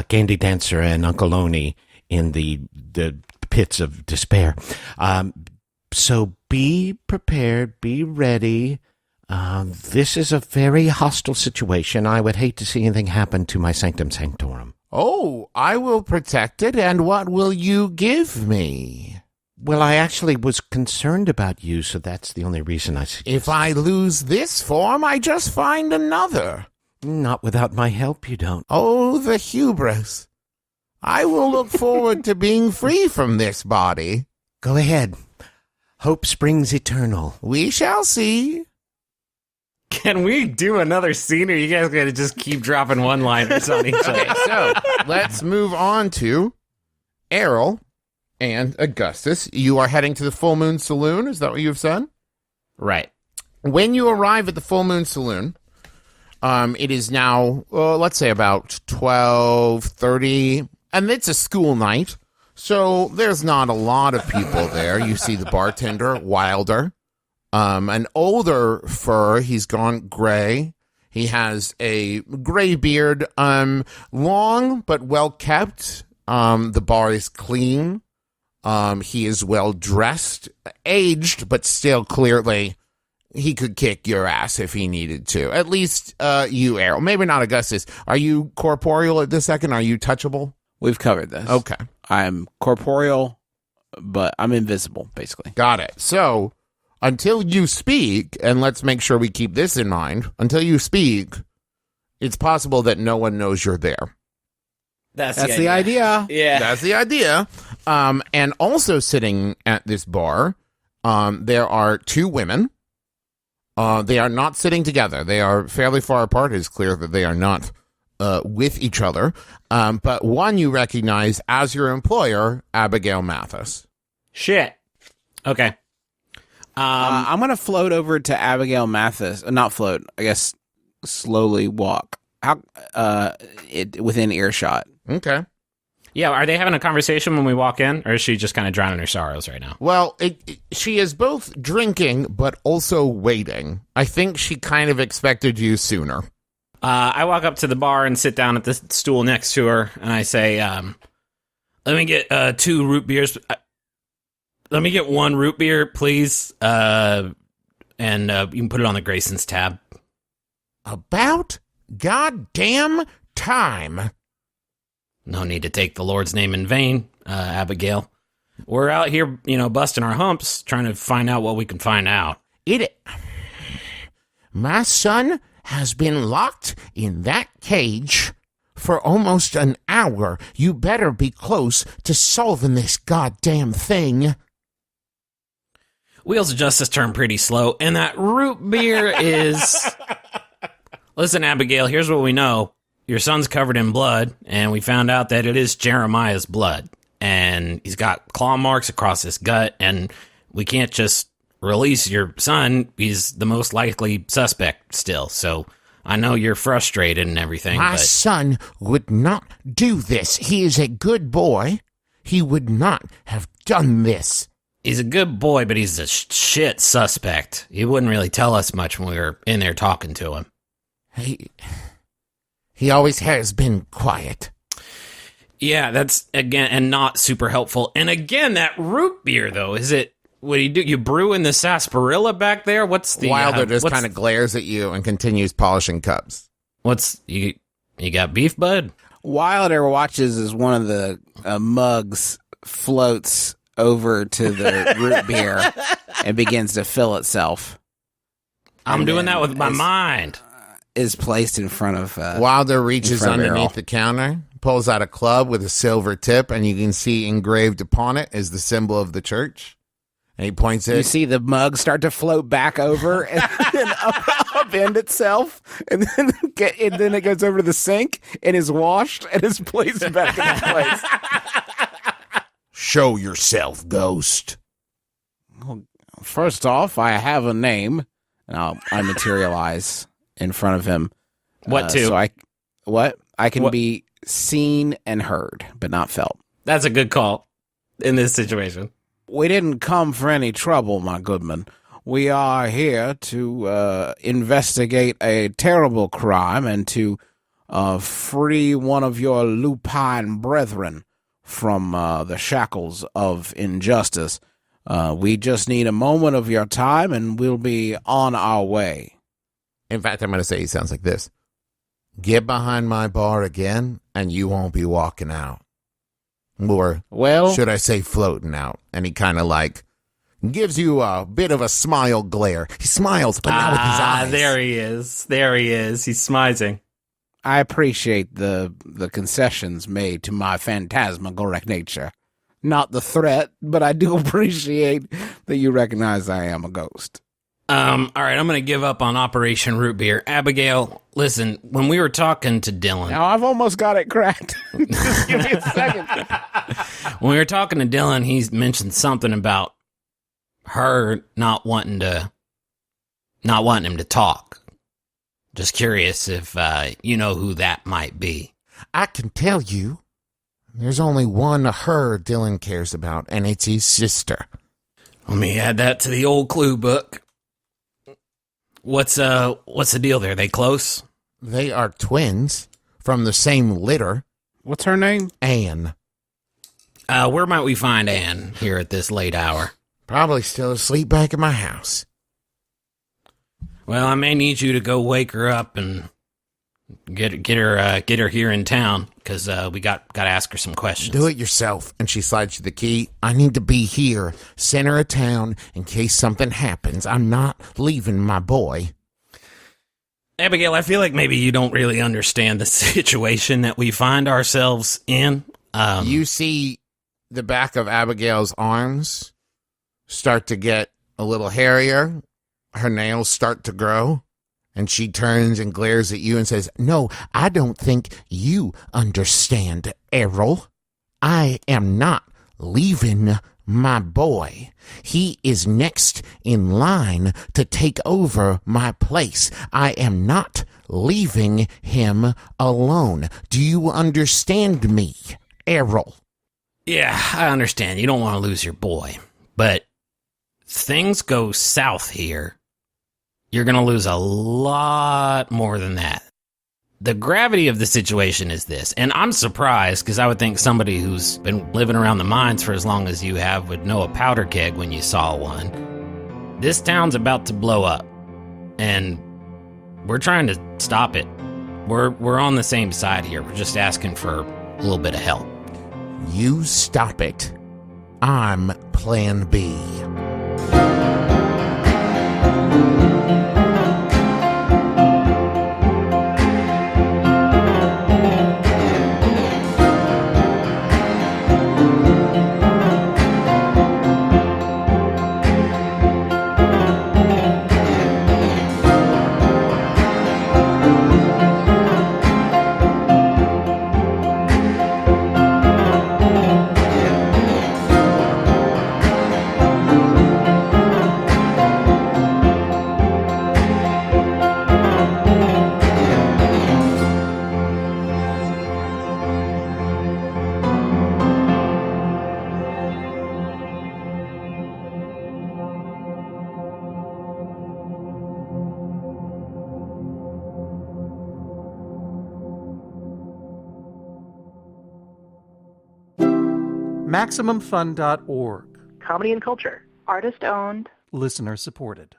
Gandhi Dancer and Uncle Oni in the pits of despair. So be prepared, be ready. This is a very hostile situation. I would hate to see anything happen to my sanctum sanctorum. Oh, I will protect it, and what will you give me? Well, I actually was concerned about you, so that's the only reason I suggested. If I lose this form, I just find another. Not without my help, you don't. Oh, the hubris. I will look forward to being free from this body. Go ahead. Hope springs eternal. We shall see. Can we do another scene, or you guys gotta just keep dropping one-liners on each other? Okay, so let's move on to Errol and Augustus. You are heading to the Full Moon Saloon. Is that what you've said? Right. When you arrive at the Full Moon Saloon, it is now, let's say about 12:30, and it's a school night, so there's not a lot of people there. You see the bartender, Wilder. An older fur, he's gone gray. He has a gray beard, long but well kept. The bar is clean. He is well dressed, aged, but still clearly he could kick your ass if he needed to. At least you, Errol. Maybe not Augustus. Are you corporeal at this second? Are you touchable? We've covered this. Okay. I'm corporeal, but I'm invisible, basically. Got it. So until you speak, and let's make sure we keep this in mind, until you speak, it's possible that no one knows you're there. That's the idea. Yeah. That's the idea. And also sitting at this bar, there are 2 women. They are not sitting together. They are fairly far apart. It's clear that they are not with each other. But one you recognize as your employer, Abigail Mathis. Shit. Okay. I'm going to float over to Abigail Mathis. Not float, I guess slowly walk. Within earshot. Okay. Yeah, are they having a conversation when we walk in, or is she just kind of drowning her sorrows right now? Well, she is both drinking, but also waiting. I think she kind of expected you sooner. I walk up to the bar and sit down at the stool next to her, and I say, let me get 2 root beers. Let me get 1 root beer, please. And you can put it on the Grayson's tab. About goddamn time. No need to take the Lord's name in vain, Abigail. We're out here, busting our humps, trying to find out what we can find out. My son has been locked in that cage for almost an hour. You better be close to solving this goddamn thing. Wheels of Justice turn pretty slow, and that root beer is... Listen, Abigail, here's what we know. Your son's covered in blood, and we found out that it is Jeremiah's blood. And he's got claw marks across his gut, and we can't just release your son. He's the most likely suspect still. So I know you're frustrated and everything. My son would not do this. He is a good boy. He would not have done this. He's a good boy, but he's a shit suspect. He wouldn't really tell us much when we were in there talking to him. He always has been quiet. Yeah, that's, again, and not super helpful. And again, that root beer, though, what do? You brew in the sarsaparilla back there? What's the... Wilder just kind of glares at you and continues polishing cups. You got beef, bud? Wilder watches as one of the mugs floats over to the root beer and begins to fill itself. I'm doing that with my mind. Is placed in front of... Wilder reaches underneath the counter, pulls out a club with a silver tip, and you can see engraved upon it is the symbol of the church. And he points it. You see the mug start to float back over and then upend itself, and then it goes over to the sink and is washed and is placed back in place. Show yourself, ghost. Well, first off, I have a name, and I materialize in front of him. What to? I can be seen and heard, but not felt. That's a good call in this situation. We didn't come for any trouble, my goodman. We are here to investigate a terrible crime and to free one of your lupine brethren from the shackles of injustice. We just need a moment of your time, and we'll be on our way. In fact, I'm going to say he sounds like this. Get behind my bar again, and you won't be walking out. Or, should I say floating out? And he kind of gives you a bit of a smile glare. He smiles, but not with his eyes. There he is. He's smizing. I appreciate the concessions made to my phantasmagoric nature. Not the threat, but I do appreciate that you recognize I am a ghost. All right, I'm going to give up on Operation Root Beer. Abigail, listen, when we were talking to Dylan... Now, I've almost got it cracked. Just give me a second. When we were talking to Dylan, he mentioned something about her not wanting him to talk. Just curious if you know who that might be. I can tell you, there's only one her Dylan cares about, and it's his sister. Let me add that to the old clue book. What's the deal there? They close? They are twins from the same litter. What's her name? Anne. Where might we find Anne here at this late hour? Probably still asleep back at my house. Well, I may need you to go wake her up and Get her here in town, because we got to ask her some questions. Do it yourself. And she slides you the key. I need to be here, center of town, in case something happens. I'm not leaving my boy. Abigail, I feel like maybe you don't really understand the situation that we find ourselves in. You see the back of Abigail's arms start to get a little hairier. Her nails start to grow. And she turns and glares at you and says, "No, I don't think you understand, Errol. I am not leaving my boy. He is next in line to take over my place. I am not leaving him alone. Do you understand me, Errol?" Yeah, I understand. You don't want to lose your boy. But things go south here. You're going to lose a lot more than that. The gravity of the situation is this, and I'm surprised because I would think somebody who's been living around the mines for as long as you have would know a powder keg when you saw one. This town's about to blow up, and we're trying to stop it. We're on the same side here. We're just asking for a little bit of help. You stop it. I'm Plan B. MaximumFun.org. Comedy and culture. Artist owned. Listener supported.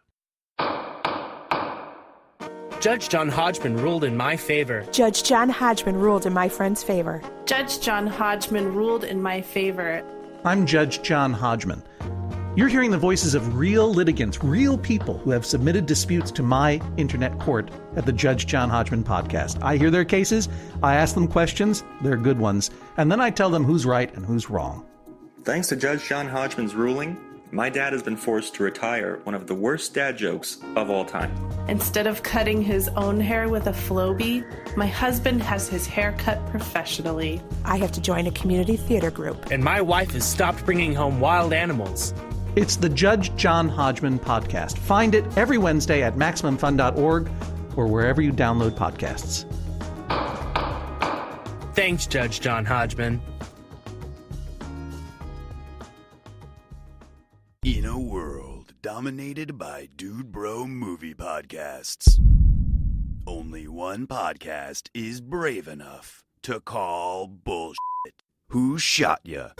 Judge John Hodgman ruled in my favor. Judge John Hodgman ruled in my friend's favor. Judge John Hodgman ruled in my favor. I'm Judge John Hodgman. You're hearing the voices of real litigants, real people who have submitted disputes to my internet court at the Judge John Hodgman podcast. I hear their cases, I ask them questions, they're good ones, and then I tell them who's right and who's wrong. Thanks to Judge John Hodgman's ruling, my dad has been forced to retire one of the worst dad jokes of all time. Instead of cutting his own hair with a Flowbee, my husband has his hair cut professionally. I have to join a community theater group. And my wife has stopped bringing home wild animals. It's the Judge John Hodgman podcast. Find it every Wednesday at MaximumFun.org or wherever you download podcasts. Thanks, Judge John Hodgman. In a world dominated by Dude Bro movie podcasts, only one podcast is brave enough to call bullshit. Who Shot Ya?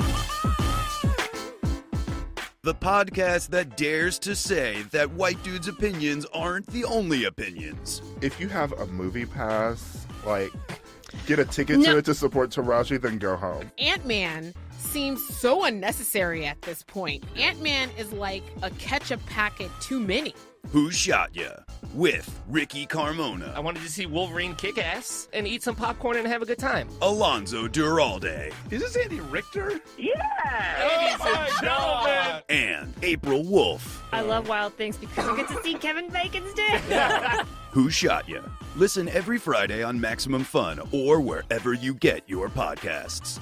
The podcast that dares to say that white dudes' opinions aren't the only opinions. If you have a movie pass, get a ticket to it to support Taraji, then go home. Ant-Man seems so unnecessary at this point. Ant-Man is like a ketchup packet too many. Who Shot Ya? With Ricky Carmona. I wanted to see Wolverine kick ass and eat some popcorn and have a good time. Alonzo Duralde. Is this Andy Richter? Yeah! Ladies and gentlemen! And April Wolf. I love Wild Things because we get to see Kevin Bacon's dick. Who Shot Ya? Listen every Friday on Maximum Fun or wherever you get your podcasts.